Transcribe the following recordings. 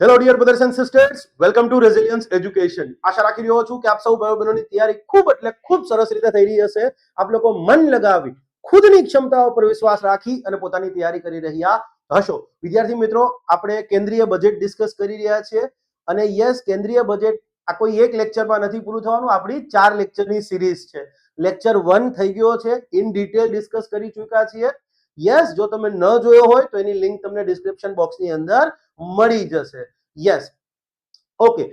Hello dear brothers and sisters, welcome to resilience education. આશા રાખી રહ્યો છું કે આપ સૌ ભાઈઓ બહેનોની તૈયારી ખૂબ સરસ રીતે થઈ રહી હશે. આપ લોકો મન લગાવી ખુદની ક્ષમતાઓ પર વિશ્વાસ રાખી અને પોતાની તૈયારી કરી રહ્યા હશો. વિદ્યાર્થી મિત્રો, આપણે કેન્દ્રીય બજેટ ડિસ્કસ કરી રહ્યા છીએ અને યસ, કેન્દ્રીય બજેટ આ કોઈ એક લેક્ચરમાં નથી પૂરું થવાનું. આપણી 4 લેક્ચરની સિરીઝ છે. લેક્ચર 1 થઈ ગયો છે, ઇન ડિટેલ ડિસ્કસ કરી ચૂક્યા છીએ. યસ, જો તમે ન જોયો હોય તો એની લિંક તમને ડિસ્ક્રિપ્શન બોક્સની અંદર મળી જશે. Yes, okay.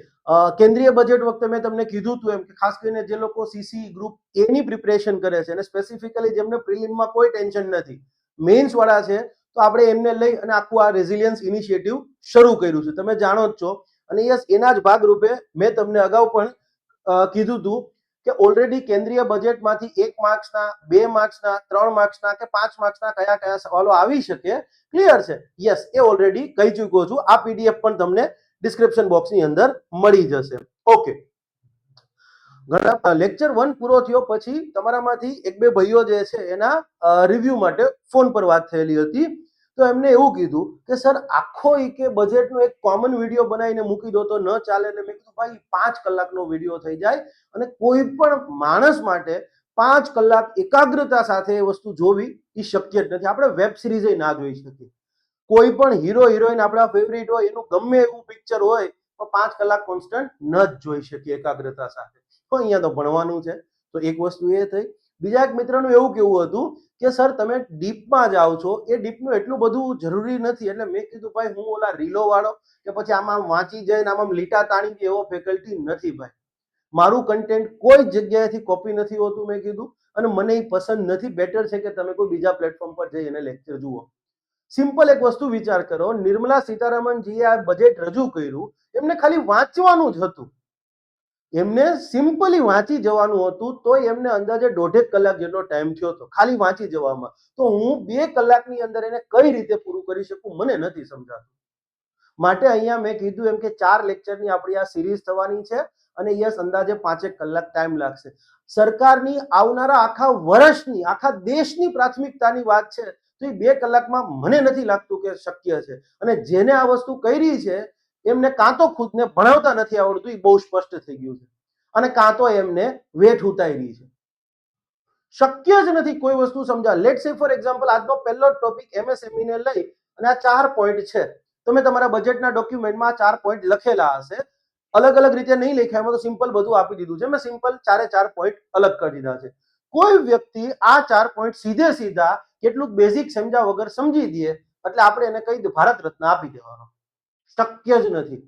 કેન્દ્રીય બજેટ વખતે મેં તમને કીધું હતું એમ કે ખાસ કરીને જે લોકો સીસી ગ્રુપ એ ની પ્રિપરેશન કરે છે અને સ્પેસિફિકલી જેમને પ્રિલિમમાં કોઈ ટેન્શન નથી, મેઇન્સ વાળા છે, તો આપણે એમને લઈ અને આખું આ રેઝિલિયન્સ ઇનિશિયેટિવ શરૂ કર્યું છે. તમે જાણો જ છો. અને યસ, એના જ ભાગરૂપે મેં તમને અગાઉ પણ કીધું હતું કે ઓલરેડી કેન્દ્રીય બજેટમાંથી 1 માર્ક્સના, 2 માર્ક્સના, 3 માર્ક્સના કે 5 માર્ક્સના કયા કયા સવાલો આવી શકે, ક્લિયર છે. યસ, એ ઓલરેડી કહી ચૂક્યો છું. આ પીડીએફ પણ તમને ડિસ્ક્રિપ્શન બોક્સની અંદર મળી જશે. ઓકે, લેક્ચર 1 પૂરો થયો પછી તમારામાંથી એક બે ભાઈઓ જે છે એના રિવ્યુ માટે ફોન પર વાત થયેલી હતી. તો એમને એવું કીધું કે સર, આખો કે બજેટનો એક કોમન વિડીયો બનાવીને મૂકી દો તો ન ચાલે. ને મેં કીધું ભાઈ, 5 કલાકનો વિડીયો થઈ જાય અને કોઈ પણ માણસ માટે 5 કલાક એકાગ્રતા સાથે એ વસ્તુ જોવી એ શક્ય જ નથી. આપણે વેબ સિરીઝ ના જોઈ શકીએ. કોઈ પણ હીરો હિરોઈન આપણા ફેવરિટ હોય, એનું ગમે એવું પિક્ચર હોય તો 5 કલાક કોન્સ્ટન્ટ ન જ જોઈ શકીએ એકાગ્રતા સાથે. તો અહીંયા તો ભણવાનું છે. તો એક વસ્તુ એ થઈ. બીજા એક મિત્રનું એવું કેવું હતું કે સર, તમે ડીપમાં જાઓ છો, એ ડીપનું એટલું બધું જરૂરી નથી. એટલે મેં કીધું ભાઈ, હું ઓલા રીલો વાળો કે પછી આમાં વાંચી જઈને આમાં લીટા તાણી દે એવો ફેકલ્ટી નથી ભાઈ. મારું કન્ટેન્ટ કોઈ જગ્યાએથી કોપી નથી હોતું, મેં કીધું, અને મને એ પસંદ નથી. બેટર છે કે તમે કોઈ બીજા પ્લેટફોર્મ પર જઈ અને લેક્ચર જુઓ. સિમ્પલ એક વસ્તુ વિચાર કરો, નિર્મલા સીતારામનજીએ આ બજેટ રજૂ કર્યું, એમને ખાલી વાંચવાનું જ હતું. એમને સિમ્પલી વાંચી જવાનું હતું, તો એમને અંદાજે 1.5 કલાક જેટલો ટાઈમ થયો હતો ખાલી વાંચી જવામાં. તો હું 2 કલાકની અંદર એને કઈ રીતે પૂરું કરી શકું, મને નથી સમજાતું. માટે અહીંયા મેં કીધું એમ કે 4 લેક્ચરની આપણી આ સિરીઝ થવાની છે અને યસ, અંદાજે 5 કલાક ટાઈમ લાગશે. સરકારની આવનારા આખા વર્ષની, આખા દેશની પ્રાથમિકતાની વાત છે, તો એ 2 કલાકમાં મને નથી લાગતું કે શક્ય છે. અને જેને આ વસ્તુ કરી છે એમને કાં તો ખુદને ભણાવતા નથી આવડતું, એ બહુ સ્પષ્ટ થઈ ગયું છે, અને કાં તો એમને વેઠ ઉતારી છે. શક્ય જ નથી કોઈ વસ્તુ સમજા. લેટ્સ સે ફોર એક્ઝામ્પલ, આજનો પહેલો ટોપિક એમએસએમઈ ને લઈ અને આ 4 પોઈન્ટ છે. તમે તમારા બજેટના ડોક્યુમેન્ટમાં 4 પોઈન્ટ લખેલા હશે. અલગ અલગ રીતે નહીં લખ્યા, એમાં તો સિમ્પલ બધું આપી દીધું છે. મેં સિમ્પલ 4 પોઈન્ટ અલગ કરી દીધા છે. કોઈ વ્યક્તિ આ 4 પોઈન્ટ સીધે સીધા કેટલુંક બેઝિક સમજ્યા વગર સમજી દે એટલે આપણે એને કહી દે ભારત રત્ન આપી દેવાનો. શક્ય જ નથી.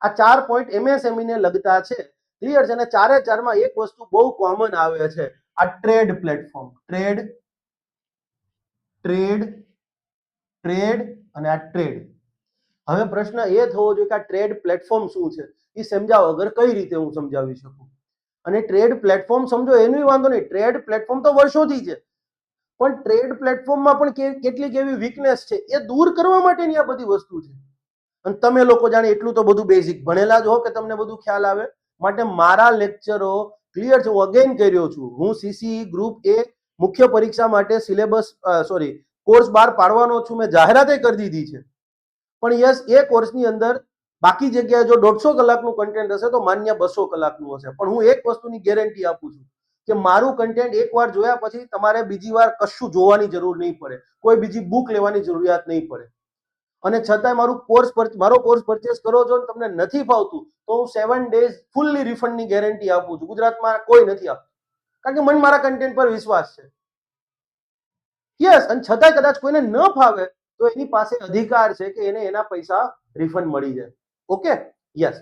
આ 4 પોઈન્ટ એમએસએમઈ ને લગતા છે, ક્લિયર છે. અને 4 માં એક વસ્તુ બહુ કોમન આવે છે, આ trade platform. Trade trade trade અને આ ટ્રેડ. હવે પ્રશ્ન એ થવો જોઈએ કે આ ટ્રેડ પ્લેટફોર્મ શું છે, એ સમજાવ વગર કઈ રીતે હું સમજાવી શકું. અને ટ્રેડ પ્લેટફોર્મ સમજો એનું વાંધો નહીં, ટ્રેડ પ્લેટફોર્મ તો વર્ષોથી છે, પણ ટ્રેડ પ્લેટફોર્મમાં પણ કેટલીક એવી વીકનેસ છે, એ દૂર કરવા માટેની આ બધી વસ્તુ છે. અને તમે લોકો જાણે એટલું તો બધું બેઝિક ભણેલા જ હો કે તમને બધું ખ્યાલ આવે. માટે મારા લેક્ચરો ક્લિયર છે. હું અગેન કહી રહ્યો છું, હું સીસી ગ્રુપ એ મુખ્ય પરીક્ષા માટે સિલેબસ કોર્સ બહાર પાડવાનો છું. મેં જાહેરાત કરી દીધી છે. પણ યસ, એ કોર્સની અંદર બાકી જગ્યાએ જો 150 કલાકનું કન્ટેન્ટ હશે તો માન્ય 200 કલાકનું હશે. પણ હું એક વસ્તુની ગેરંટી આપું છું કે મારું કન્ટેન્ટ એકવાર જોયા પછી તમારે બીજી વાર કશું જોવાની જરૂર નહીં પડે, કોઈ બીજી બુક લેવાની જરૂરિયાત નહીં પડે. અને છતાંય મારો કોર્સ પરચેસ કરો છો તમને નથી ફાવતું તો હું 7 ડેઝ ફૂલ્લી રિફંડની ગેરંટી આપું છું. ગુજરાતમાં કોઈ નથી આપતું, કારણ કે મને મારા કન્ટેન્ટ પર વિશ્વાસ છે. યસ, અને છતાંય કદાચ કોઈને ન ફાવે તો એની પાસે અધિકાર છે કે એને એના પૈસા રિફંડ મળી જાય. Okay, yes.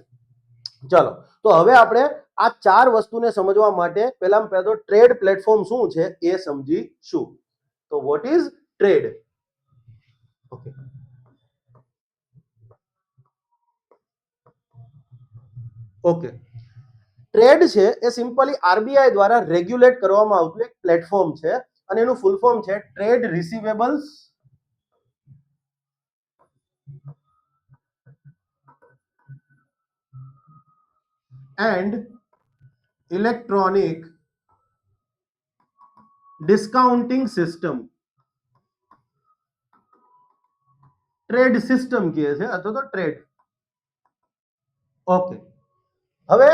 ચલો, તો હવે આપણે આ 4 વસ્તુને સમજવા માટે પહેલામાં પહેલો ટ્રેડ પ્લેટફોર્મ શું છે એ સમજીશું. તો what is TReDS? Okay, okay. TReDS છે એ સિમ્પલી આરબીઆઈ દ્વારા રેગ્યુલેટ કરવામાં આવતું એક પ્લેટફોર્મ છે અને એનું ફૂલ ફોર્મ છે trade receivables and electronic discounting system. TReDS system કહે છે અથવા તો ટ્રેડ. ઓકે, હવે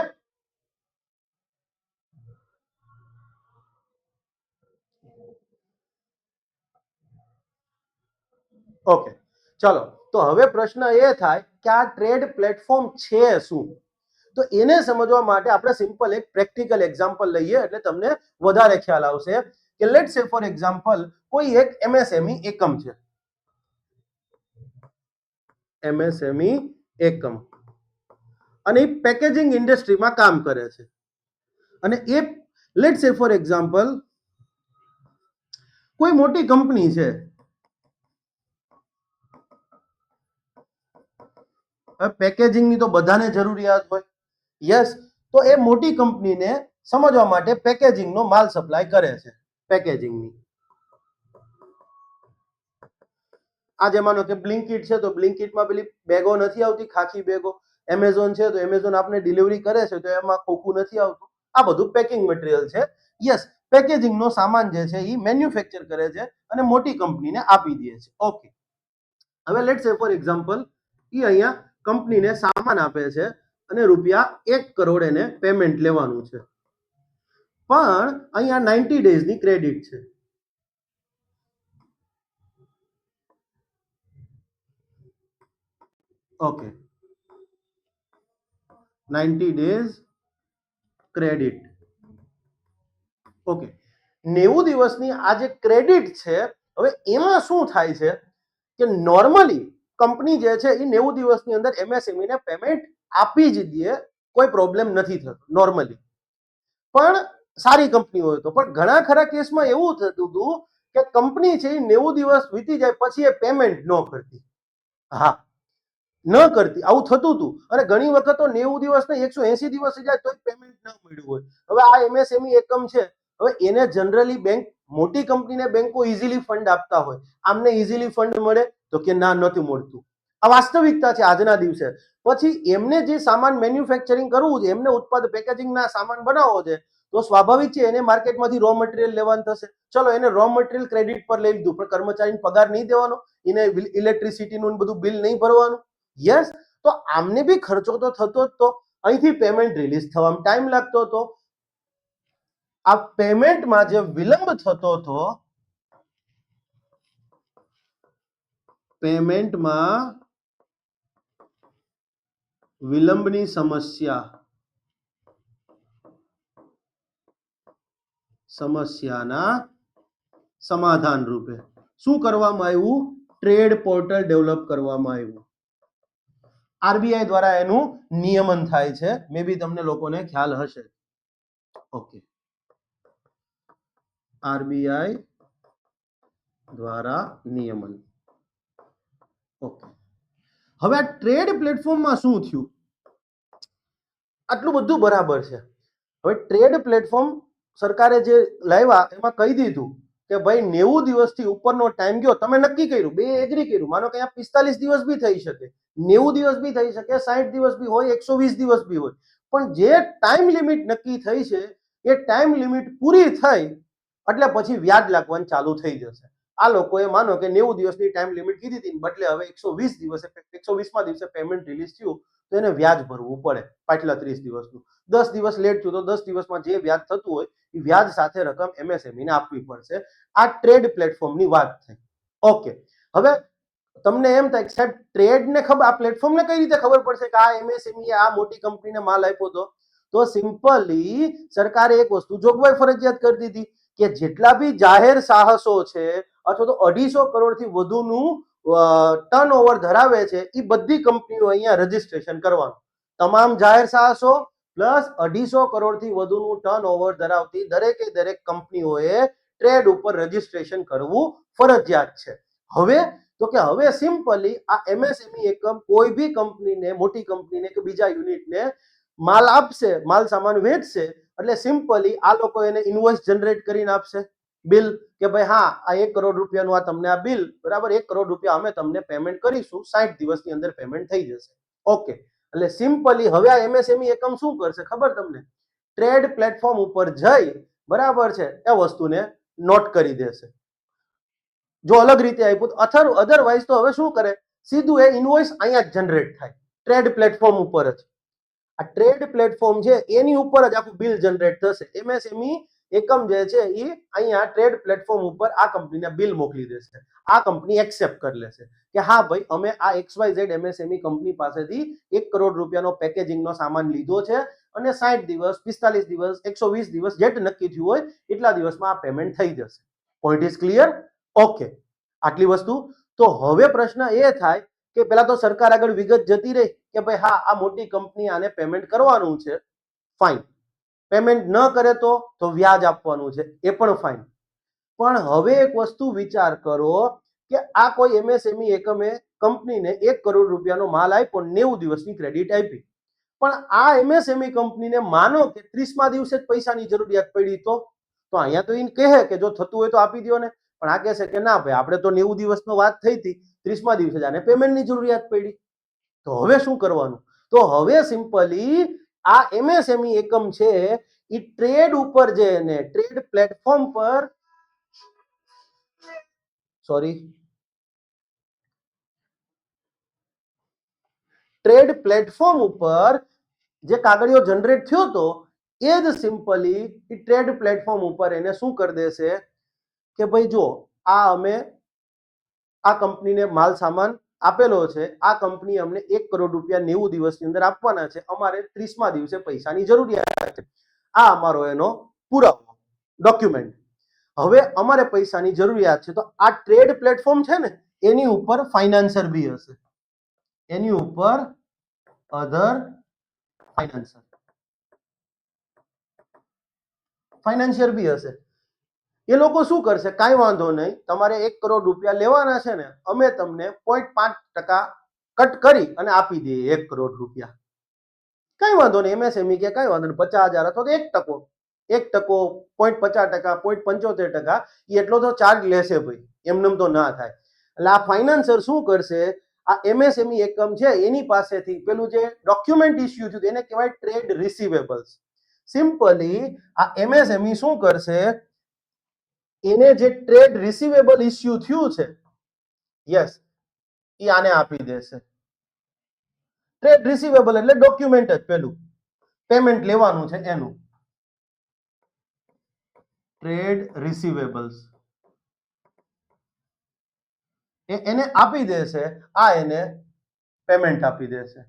ઓકે, ચલો. તો હવે પ્રશ્ન એ થાય કે આ ટ્રેડ પ્લેટફોર્મ છે શું? તો એને સમજવા માટે આપણે સિમ્પલ એક પ્રેક્ટિકલ એક્ઝામ્પલ લઈએ એટલે તમને વધારે ખ્યાલ આવશે કે લેટ સે ફોર એક્ઝામ્પલ કોઈ એક એમએસએમઈ એકમ છે, એમએસએમઈ એકમ, અને એ પેકેજિંગ ઇન્ડસ્ટ્રીમાં કામ કરે છે. અને એ લેટ સે ફોર એક્ઝામ્પલ કોઈ મોટી કંપની છે, પેકેજિંગની તો બધાને જરૂરિયાત હોય, યસ. તો એ મોટી કંપનીને સમજવા માટે પેકેજિંગનો માલ સપ્લાય કરે છે, પેકેજિંગની. આજે માનો કે બ્લિંકિટ છે તો બ્લિંકિટમાં પેલી બેગો નથી આવતી, ખાખી બેગો. એમેઝોન છે તો એમેઝોન આપણે ડિલિવરી કરે છે તો એમાં ખોખું નથી આવતું. આ બધું પેકિંગ મટીરિયલ છે. યસ, પેકેજિંગનો સામાન જે છે એ મેન્યુફેક્ચર કરે છે અને મોટી કંપનીને આપી દે છે. ઓકે, હવે લેટ સે ફોર એક્ઝામ્પલ એ અહીંયા કંપનીને સામાન આપે છે અને ₹1 કરોડ એને પેમેન્ટ લેવાનું છે, પણ અહીંયા 90 ડેઝની ક્રેડિટ છે. Okay, 90 days credit. ઓકે, 90 દિવસની આ જે ક્રેડિટ છે, હવે એમાં શું થાય છે કે નોર્મલી કંપની જે છે એ 90 દિવસની અંદર એમએસએમઈ ને પેમેન્ટ આપી જ દે, કોઈ પ્રોબ્લેમ નથી થતો નોર્મલી. પણ સારી કંપની હોય તો. પણ ઘણા ખરા કેસમાં એવું થતું હતું કે કંપની છે એ 90 દિવસ વીતી જાય પછી એ પેમેન્ટ ન કરતી. હા, ન કરતી, આવું થતું હતું. અને ઘણી વખત તો 90 દિવસ ને 180 દિવસ જાય તો પેમેન્ટ ન મળ્યું હોય. હવે આ એમએસએમઈ એકમ છે, હવે એને જનરલી બેંક, મોટી કંપનીને બેંકો ઇઝીલી ફંડ આપતા હોય. આમને ઇઝીલી ફંડ મળે તો કે ના, નથી મળતું. આ વાસ્તવિકતા છે આજના દિવસે. પછી એમને જે સામાન મેન્યુફેક્ચરિંગ કરવું છે, એમને ઉત્પાદન પેકેજિંગના સામાન બનાવવો છે, તો સ્વાભાવિક છે એને માર્કેટમાંથી રો મટીરિયલ લેવાનું થશે. ચલો, એને રો મટીરિયલ ક્રેડિટ પર લઈ લીધું, પણ કર્મચારીને પગાર નહીં દેવાનો, એને ઇલેક્ટ્રિસિટીનું બધું બિલ નહીં ભરવાનું. યસ, તો આમને બી ખર્ચો તો થતો જ. તો અહીંથી પેમેન્ટ રિલીઝ થવામાં ટાઈમ લાગતો હતો. આ પેમેન્ટમાં જે વિલંબ થતો હતો, પેમેન્ટમાં વિલંબની સમસ્યાના સમાધાન રૂપે શું કરવામાં આવ્યું? ટ્રેડ પોર્ટલ ડેવલપ કરવામાં આવ્યું. આરબીઆઈ દ્વારા એનું નિયમન થાય છે. મે બી તમને લોકોને ખ્યાલ હશે. ઓકે, આરબીઆઈ દ્વારા નિયમન. ઓકે, હવે આ ટ્રેડ પ્લેટફોર્મમાં શું થયું? આટલું બધું બરાબર છે. હવે ટ્રેડ પ્લેટફોર્મ સરકારે જે લાવ્યા એમાં કહી દીધું કે ભાઈ 90 દિવસથી ઉપરનો ટાઈમ ગયો, તમે નક્કી કર્યું, બે એગ્રી કર્યું. માનો કે અહીંયા 45 દિવસ બી થઈ શકે, 90 દિવસ બી થઈ શકે, 60 દિવસ બી હોય, 120 દિવસ બી હોય. પણ જે ટાઈમ લિમિટ નક્કી થઈ છે એ ટાઈમ લિમિટ પૂરી થઈ એટલે પછી વ્યાજ લાગવાનું ચાલુ થઈ જશે. આ લોકોએ માનો કે 90 દિવસની ટાઈમ લિમિટ કીધી હતી, બદલે હવે 120 દિવસે, 120મા દિવસે પેમેન્ટ રિલીઝ થયું તો એને વ્યાજ ભરવું પડે પાછલા 30 દિવસનું. 10 દિવસ લેટ થયું તો 10 દિવસમાં જે વ્યાજ થતું હોય એ વ્યાજ સાથે રકમ એમએસએમઈ ને આપવી પડશે. આ ટ્રેડ પ્લેટફોર્મની વાત થઈ. ઓકે, હવે તમને એમ થાય કે સાહેબ ટ્રેડને ખબર, આ પ્લેટફોર્મને કઈ રીતે ખબર પડશે કે આ એમએસએમઈ આ મોટી કંપનીને માલ આપ્યો હતો? તો સિમ્પલી સરકારે એક વસ્તુ જોગવાઈ ફરજિયાત કરી દીધી કે જેટલા બી જાહેર સાહસો છે અથવા તો 250 કરોડથી વધુનું ટર્નઓવર ધરાવે છે એ બધી કંપનીઓ અહીંયા રજીસ્ટ્રેશન કરવાનું. તમામ જાહેર સાહસો પ્લસ 250 કરોડથી વધુનું ટર્નઓવર ધરાવતી દરેકે દરેક કંપનીઓએ ટ્રેડ ઉપર રજીસ્ટ્રેશન કરવું ફરજિયાત છે. હવે તો કે હવે સિમ્પલી આ એમએસએમઈ એકમ કોઈ બી કંપનીને, મોટી કંપનીને કે બીજા યુનિટને માલ આપશે, માલ સામાન વેચશે એટલે સિમ્પલી આ લોકો એને ઇન્વોઇસ જનરેટ કરીને આપશે, બિલ, કે ભાઈ હા આ 1 કરોડ રૂપિયાનું આ તમને આ બિલ, બરાબર, 1 કરોડ રૂપિયા અમે તમને પેમેન્ટ કરીશું, 60 દિવસની અંદર પેમેન્ટ થઈ જશે. ઓકે, એટલે સિમ્પલી હવે આ એમએસએમઈ એકમ શું કરશે ખબર તમને? ટ્રેડ પ્લેટફોર્મ ઉપર જઈ, બરાબર છે, એ વસ્તુને નોટ કરી દેશે. જો અલગ રીતે આપ્યું અધરવાઇઝ તો હવે શું કરે, સીધું એ ઇન્વોઇસ અહીંયા જ જનરેટ થાય ટ્રેડ પ્લેટફોર્મ ઉપર જ. આ ટ્રેડ પ્લેટફોર્મ છે એની ઉપર જ આખું બિલ જનરેટ થશે. એમએસએમઈ એકમ જે છે એ અહીંયા ટ્રેડ પ્લેટફોર્મ ઉપર આ કંપનીને બિલ મોકલી દેશે. આ કંપની એક્સેપ્ટ કરી લેશે કે હા ભાઈ અમે આ XYZ એમએસએમઈ કંપની પાસેથી 1 કરોડ રૂપિયાનો પેકેજિંગનો સામાન લીધો છે અને 60 દિવસ 45 દિવસ 120 દિવસ જેટ નક્કી થયું હોય એટલા દિવસમાં આ પેમેન્ટ થઈ જશે. Point is clear? ઓકે, આટલી વસ્તુ. તો હવે પ્રશ્ન એ થાય કે પેલા તો સરકાર આગળ વિગત જતી રહી કે ભાઈ હા આ મોટી કંપની આને પેમેન્ટ કરવાનું છે, ફાઇન. પેમેન્ટ ન કરે તો વ્યાજ આપવાનું છે, એ પણ ફાઇન. પણ હવે એક વસ્તુ વિચાર કરો કે આ કોઈ એમએસએમઈ એકમે કંપનીને 1 કરોડ રૂપિયાનો માલ આપ્યો, 90 દિવસની ક્રેડિટ આપી. પણ આ એમએસએમઈ કંપનીને માનો કે 30મા દિવસે જ પૈસાની જરૂરિયાત પડી તો અહીંયા તો એ કહે કે જો થતું હોય તો આપી દો ને, પણ આ કહેશે કે ના ભાઈ આપણે તો 90 દિવસનો વાત થઈ હતી, 30મા દિવસે જ આને પેમેન્ટની જરૂરિયાત પડી. તો હવે શું કરવાનું? તો હવે સિમ્પલી આ એમએસએમઈ એકમ છે એ ટ્રેડ ઉપર જઈને ટ્રેડ પ્લેટફોર્મ પર ટ્રેડ પ્લેટફોર્મ ઉપર જે કાગળિયો જનરેટ થયો તો એ જ સિમ્પલી ટ્રેડ પ્લેટફોર્મ ઉપર એને શું કરી દેશે કે ભાઈ જો આ અમે આ કંપનીને માલ સામાન આપેલો છે, આ કંપની અમને 1 કરોડ રૂપિયા 90 દિવસની અંદર આપવાના છે, અમારે 30મા દિવસે પૈસાની જરૂરિયાત છે, આ અમારો એનો પુરાવો, ડોક્યુમેન્ટ. હવે અમારે પૈસાની જરૂરિયાત છે તો આ ટ્રેડ પ્લેટફોર્મ છે ને એની ઉપર ફાઇનાન્સર બી હશે, એની ઉપર અધર ફાઇનાન્સિયર બી હશે. એ લોકો શું કરશે? કાંઈ વાંધો નહીં, તમારે 1 કરોડ રૂપિયા લેવાના છે ને, અમે તમને 0.5% કટ કરી અને આપી દઈએ 1 કરોડ રૂપિયા. કઈ વાંધો નહીં, એમએસએમઈ કે કઈ વાંધો નહીં, 50,000 અથવા તો 1%, 0.50%, 0.75%, એ એટલો તો ચાર્જ લેશે ભાઈ, એમનેમ તો ના થાય. એટલે આ ફાઇનાન્સર શું કરશે? આ એમએસએમઈ એકમ છે એની પાસેથી પેલું જે ડોક્યુમેન્ટ ઇસ્યુ થયું એને કહેવાય ટ્રેડ રિસીવેબલ્સ. સિમ્પલી આ એમએસએમઈ શું કરશે? એને જે ટ્રેડ રિસીવેબલ ઇસ્યુ થયું છે, યસ, એ આને આપી દેશે. ટ્રેડ રિસીવેબલ એટલે ડોક્યુમેન્ટ જ, પેલું પેમેન્ટ લેવાનું છે એનું, ટ્રેડ રિસીવેબલ્સ એને આપી દેશે. આ એને પેમેન્ટ આપી દેશે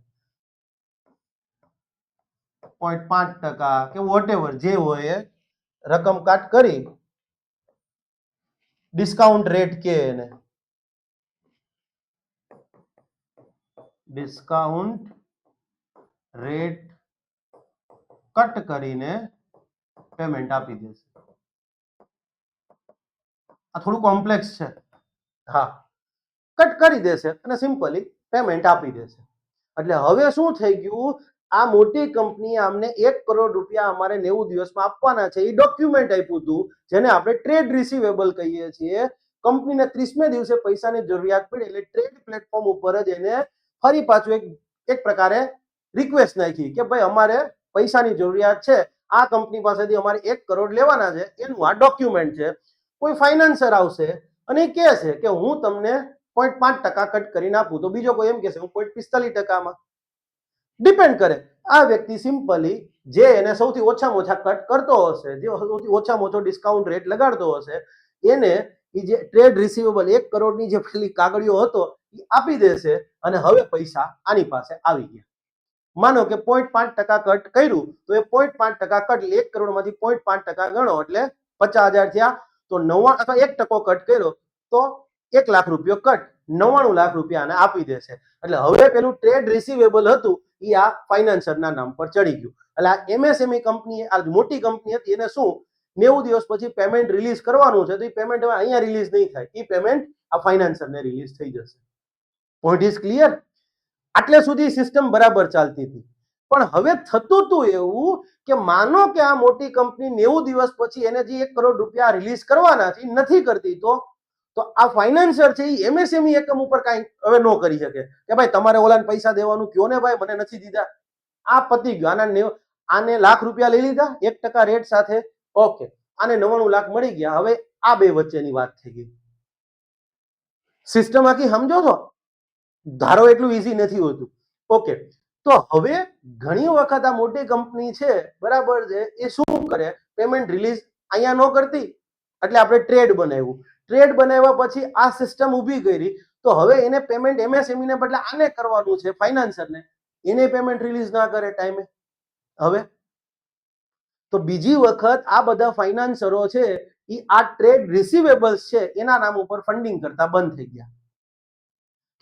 0.5% કે વોટેવર જે હોય એ રકમ કાટ કરી ડિસ્કાઉન્ટ રેટ કે એને ડિસ્કાઉન્ટ રેટ કટ કરીને પેમેન્ટ આપી દેશે. આ થોડું કોમ્પ્લેક્સ છે, હા. કટ કરી દેશે અને સિમ્પલી પેમેન્ટ આપી દેશે. એટલે હવે શું થઈ ગયું? આ મોટી કંપનીએ અમને 1 કરોડ રૂપિયા અમારે 90 દિવસમાં આપવાના છે, એ ડોક્યુમેન્ટ આપ્યું હતું જેને આપણે ટ્રેડ રિસીવેબલ કહીએ છીએ. કંપનીને 30મે દિવસે પૈસાની જરૂરિયાત પડી એટલે ટ્રેડ પ્લેટફોર્મ ઉપર જ એને ફરી પાછું એક પ્રકારે રિક્વેસ્ટ નાખી કે ભાઈ અમારે પૈસાની જરૂરિયાત છે, આ કંપની પાસેથી અમારે 1 કરોડ લેવાના છે, એનું આ ડોક્યુમેન્ટ છે. કોઈ ફાઇનાન્સર આવશે અને એ કહેશે કે હું તમને 0.5% કટ કરીને આપું, તો બીજો કોઈ એમ કહેશે હું 0.45%. ડિપેન્ડ કરે. આ વ્યક્તિ સિમ્પલી જે એને સૌથી ઓછામાં ઓછા કટ કરતો હશે, જે સૌથી ઓછામાં ઓછો ડિસ્કાઉન્ટ રેટ લગાડતો હશે, એને એ જે ટ્રેડ રિસીવેબલ 1 કરોડની જે પેલી કાગળિયો હતો એ આપી દેશે અને હવે પૈસા આની પાસે આવી ગયા. માનો કે 0.5% કટ કર્યું તો એ 0.5% કટ 1 કરોડમાંથી 0.5% ગણો એટલે 50,000 થયા. તો 9 અથવા 1% કટ કર્યો તો 1 લાખ રૂપિયો કટ, 99 લાખ રૂપિયા આને આપી દેશે. એટલે હવે પેલું ટ્રેડ રિસીવેબલ હતું એ આ ફાઇનાન્સરના નામ પર ચડી ગયું. એટલે આ એમએસએમઈ કંપની, આ મોટી કંપની હતી, એને શું 90 દિવસ પછી પેમેન્ટ રિલીઝ કરવાનું છે, તો એ પેમેન્ટ હવે અહીંયા રિલીઝ નહીં થાય, એ પેમેન્ટ આ ફાઇનાન્સરને રિલીઝ થઈ જશે. Point is clear? આટલે સુધી સિસ્ટમ બરાબર ચાલતી હતી. પણ હવે થતું હતું એવું કે માનો કે આ મોટી કંપની 90 દિવસ પછી એને જે 1 કરોડ રૂપિયા રિલીઝ કરવાના છે નથી કરતી, તો આ ફાઇનાન્સર છે એ એમએસએમઈ એકમ ઉપર કાંઈ હવે ન કરી શકે કે ભાઈ તમારે ઓલાને પૈસા દેવાનું કયો ને ભાઈ, મને નથી દીધા. આ પતી ગયું. આને લાખ રૂપિયા લઈ લીધા 1% રેટ સાથે, ઓકે, આને 99 લાખ મળી ગયા. હવે આ બે વચ્ચેની વાત થઈ ગઈ. સિસ્ટમ આખી સમજો છો? ધારો એટલું ઈઝી નથી હોતું. ઓકે, તો હવે ઘણી વખત આ મોટી કંપની છે બરાબર છે એ શું કરે, પેમેન્ટ રિલીઝ અહીંયા ન કરતી એટલે આપણે ટ્રેડ બનાવ્યું, ટ્રેડ બનાવ્યા પછી આ સિસ્ટમ ઊભી કરી તો હવે એને પેમેન્ટ એમએસએમઈ ને બદલે આને કરવાનું છે ફાઇનાન્સરને, એને પેમેન્ટ રિલીઝ ના કરે ટાઈમે. હવે તો બીજી વખત આ બધા ફાઇનાન્સરો છે એ આ ટ્રેડ રિસીવેબલ્સ છે એના નામ ઉપર ફંડિંગ કરતા બંધ થઈ ગયા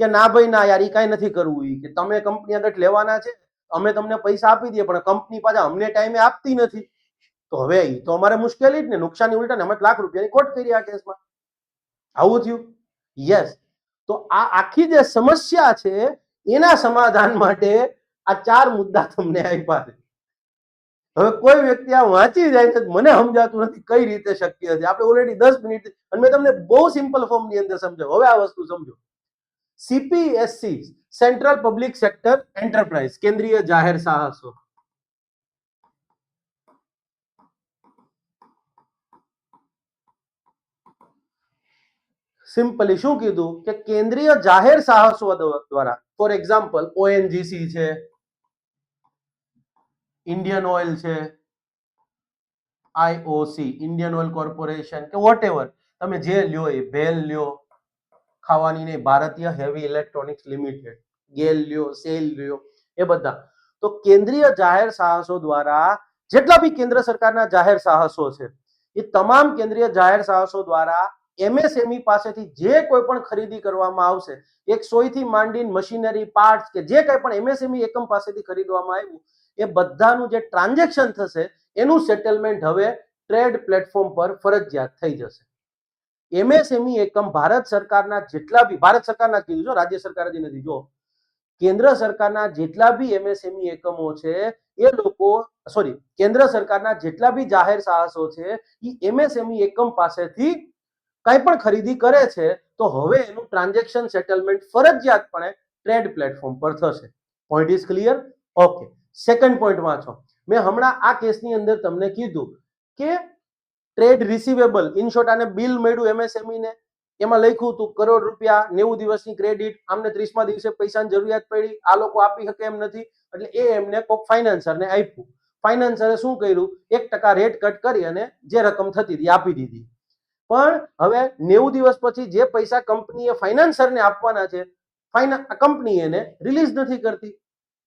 કે ના ભાઈ ના યાર, એ કાંઈ નથી કરવું, કે તમે કંપની આગળ લેવાના છે, અમે તમને પૈસા આપી દઈએ પણ કંપની પાછા અમને ટાઈમે આપતી નથી, તો હવે એ તો અમારે મુશ્કેલી જ ને, નુકસાની ઉલટા અમે લાખ રૂપિયાની ખોટ કરી આ કેસમાં. આવું થયું. યસ. તો આ આખી જે સમસ્યા છે એના સમાધાન માટે આ 4 મુદ્દા તમને આપ્યા છે. હવે કોઈ વ્યક્તિ આ વાંચી જાય તો મને સમજાતું નથી કઈ રીતે શક્ય છે. આપણે ઓલરેડી 10 મિનિટ અને મેં તમને બહુ સિમ્પલ ફોર્મ ની અંદર સમજાવ્યું. હવે આ વસ્તુ સમજો. CPSC central public sector enterprise, કેન્દ્રીય જાહેર સાહસો. સિમ્પલી શું કીધું કે કેન્દ્રીય જાહેર સાહસો દ્વારા, ફોર એક્ઝામ્પલ ઓએનજીસી છે, ઇન્ડિયન ઓઇલ છે, આઈઓસી ઇન્ડિયન ઓઇલ કોર્પોરેશન કે વોટ એવર, તમે જે લ્યો એ ભેલ લ્યો, ખાવાની નહીં, ભારતીય હેવી ઇલેક્ટ્રોનિક્સ લિમિટેડ, ગેલ લ્યો, સેલ લ્યો, એ બધા. તો કેન્દ્રીય જાહેર સાહસો દ્વારા જેટલા બી કેન્દ્ર સરકારના જાહેર સાહસો છે એ તમામ કેન્દ્રીય જાહેર સાહસો દ્વારા એમએસએમઈ પાસેથી જે કોઈ પણ ખરીદી કરવામાં આવશે, એક સોયથી માંડીને મશીનરી, પાર્ટ્સ કે જે કંઈ પણ એમએસએમઈ એકમ પાસેથી ખરીદવામાં આવ્યું એ બધાનું જે ટ્રાન્ઝેક્શન થશે એનું સેટલમેન્ટ હવે ટ્રેડ પ્લેટફોર્મ પર ફરજિયાત થઈ જશે. એમએસએમઈ એકમ ભારત સરકારના જેટલા બી, ભારત સરકારના કીધું છો, રાજ્ય સરકાર જ નથી, જો કેન્દ્ર સરકારના જેટલા બી એમએસએમઈ એકમો છે એ લોકો, સોરી, કેન્દ્ર સરકારના જેટલા બી જાહેર સાહસો છે એ એમએસએમઈ એકમ પાસેથી કંઈ પણ ખરીદી કરે છે તો હવે એનું ટ્રાન્ઝેક્શન સેટલમેન્ટ ફરજિયાતપણે ટ્રેડ પ્લેટફોર્મ પર થશે. Point is clear? Okay. Second point વાંચો. મેં હમણાં આ કેસની અંદર તમને કીધું કે ટ્રેડ રિસીવેબલ, ઇન શોર્ટ આને બિલ મળ્યું એમએસએમઈ ને, એમાં લખ્યું હતું કરોડ રૂપિયા, 90 દિવસની ક્રેડિટ, આમને 30મા દિવસે પૈસાની જરૂરિયાત પડી, આ લોકો આપી શકે એમ નથી, એટલે એ એમને કોક ફાઇનાન્સરને આપ્યું. ફાઇનાન્સરે શું કર્યું, 1% રેટ કટ કરી અને જે રકમ થતી હતી આપી દીધી. પણ હવે 90 દિવસ પછી જે પૈસા કંપનીએ ફાઇનાન્સરને આપવાના છે, કંપની એને રિલીઝ નથી કરતી.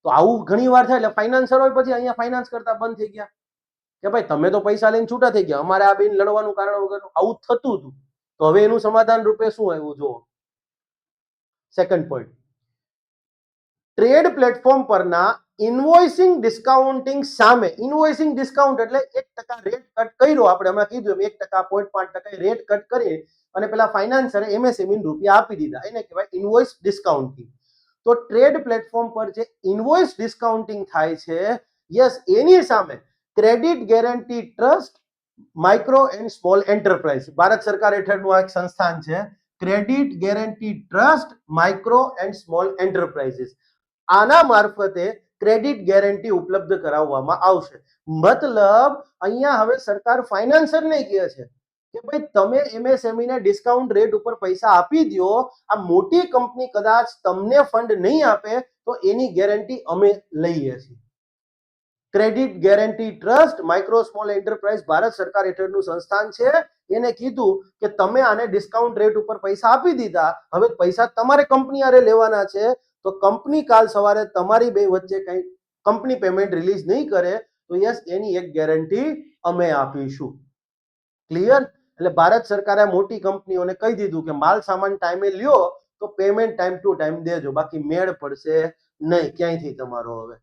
તો આવું ઘણી વાર થાય, એટલે ફાઇનાન્સરો પછી અહીંયા ફાઇનાન્સ કરતા બંધ થઈ ગયા કે ભાઈ તમે તો પૈસા લઈને છૂટા થઈ ગયા, અમારે આ બેન લડવાનું કારણ વગરનું આવું થતું હતું. તો હવે એનું સમાધાન રૂપે શું આવ્યું જુઓ. સેકન્ડ પોઈન્ટ, ટ્રેડ પ્લેટફોર્મ પરના ઇન્વોઇસિંગ ડિસ્કાઉન્ટિંગ સામે, ઇન્વોઇસિંગ ડિસ્કાઉન્ટ એટલે 1% રેટ કટ કર્યો, આપણે હમણાં કીધું 1%, 0.5% રેટ કટ કરી અને પેલા ફાઇનાન્સરે એમએસએમઈ રૂપિયા આપી દીધા, એને કહેવાય ઇન્વોઇસ ડિસ્કાઉન્ટિંગ. તો ટ્રેડ પ્લેટફોર્મ પર જે ઇન્વોઇસ ડિસ્કાઉન્ટિંગ થાય છે, યસ, એની સામે credit guarantee trust micro and small enterprise, Bharat સરકાર હેઠળનું આ એક સંસ્થાન છે, credit guarantee trust micro and small enterprises, આના મારફતે ક્રેડિટ ગેરંટી ઉપલબ્ધ કરાવવામાં આવશે. મતલબ અહીંયા હવે સરકાર ફાઇનાન્સરને કહે છે કે ભાઈ તમે એમએસએમઈ ને ડિસ્કાઉન્ટ રેટ ઉપર પૈસા આપી દો, આ મોટી કંપની કદાચ તમને ફંડ નહીં આપે તો એની ગેરંટી અમે લઈએ છીએ. Credit guarantee trust micro small enterprise Bharat સરકાર હેઠળનું સંસ્થાન છે, એને કીધું કે તમે આને ડિસ્કાઉન્ટ રેટ ઉપર પૈસા આપી દીધા, હવે પૈસા તમારે કંપની આરે લેવાના છે, તો કંપની કાલ સવારે તમારી બે વચ્ચે કઈ કંપની પેમેન્ટ રિલીઝ નહીં કરે તો યસ, એની એક ગેરંટી અમે આપીશું. ક્લિયર? એટલે ભારત સરકારે મોટી કંપનીઓને કહી દીધું કે માલ સામાન ટાઈમે લ્યો તો પેમેન્ટ ટાઈમ ટુ ટાઈમ દેજો, બાકી મેળ પડશે નહીં ક્યાંયથી તમારો. હવે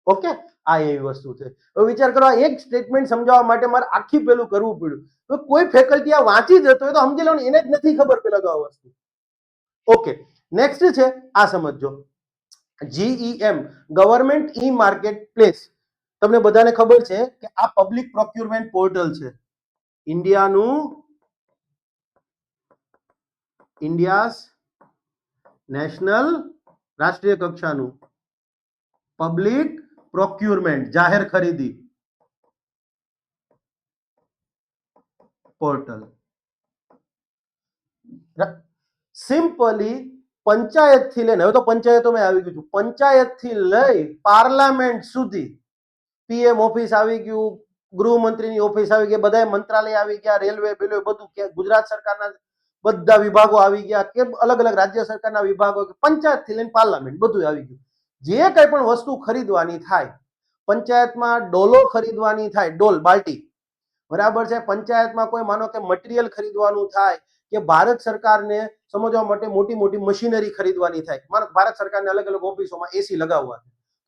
ઓકે, આ એવી વસ્તુ છે. હવે વિચાર કરો, આ એક સ્ટેટમેન્ટ સમજાવવા માટે મારે આખી પેલું કરવું પડ્યું. તો કોઈ ફેકલ્ટી આ વાંચી જતો હોય તો સમજી લો ને, એને જ નથી ખબર પેલા તો આ વસ્તુ. ઓકે, નેક્સ્ટ છે આ સમજો. GeM, government e market place. તમને બધાને ખબર છે કે આ પબ્લિક પ્રોક્યુરમેન્ટ પોર્ટલ છે, ઇન્ડિયાઝ નેશનલ, રાષ્ટ્રીય કક્ષાનું પબ્લિક પ્રોક્યુરમેન્ટ, જાહેર ખરીદી પોર્ટલ. સિમ્પલી પંચાયત થી લઈને, હવે તો પંચાયતોમાં આવી ગયું છે, પંચાયત થી લઈ પાર્લામેન્ટ સુધી પીએમ ઓફિસ આવી ગયું, ગૃહમંત્રીની ઓફિસ આવી ગઈ, બધા મંત્રાલય આવી ગયા, રેલવે બેલવે બધું, ગુજરાત સરકારના બધા વિભાગો આવી ગયા, કે અલગ અલગ રાજ્ય સરકારના વિભાગો, પંચાયત થી લઈને પાર્લામેન્ટ બધું આવી ગયું. જે કઈ પણ વસ્તુ ખરીદવાની થાય, પંચાયતમાં ડોલો ખરીદવાની થાય, ડોલ બાલ્ટી, બરાબર છે, પંચાયતમાં કોઈ માનો કે મટીરિયલ ખરીદવાનું થાય, કે ભારત સરકારને સમજવા માટે મોટી મોટી મશીનરી ખરીદવાની થાય, માનો ભારત સરકારને અલગ અલગ ઓફિસોમાં એસી લગાવવા,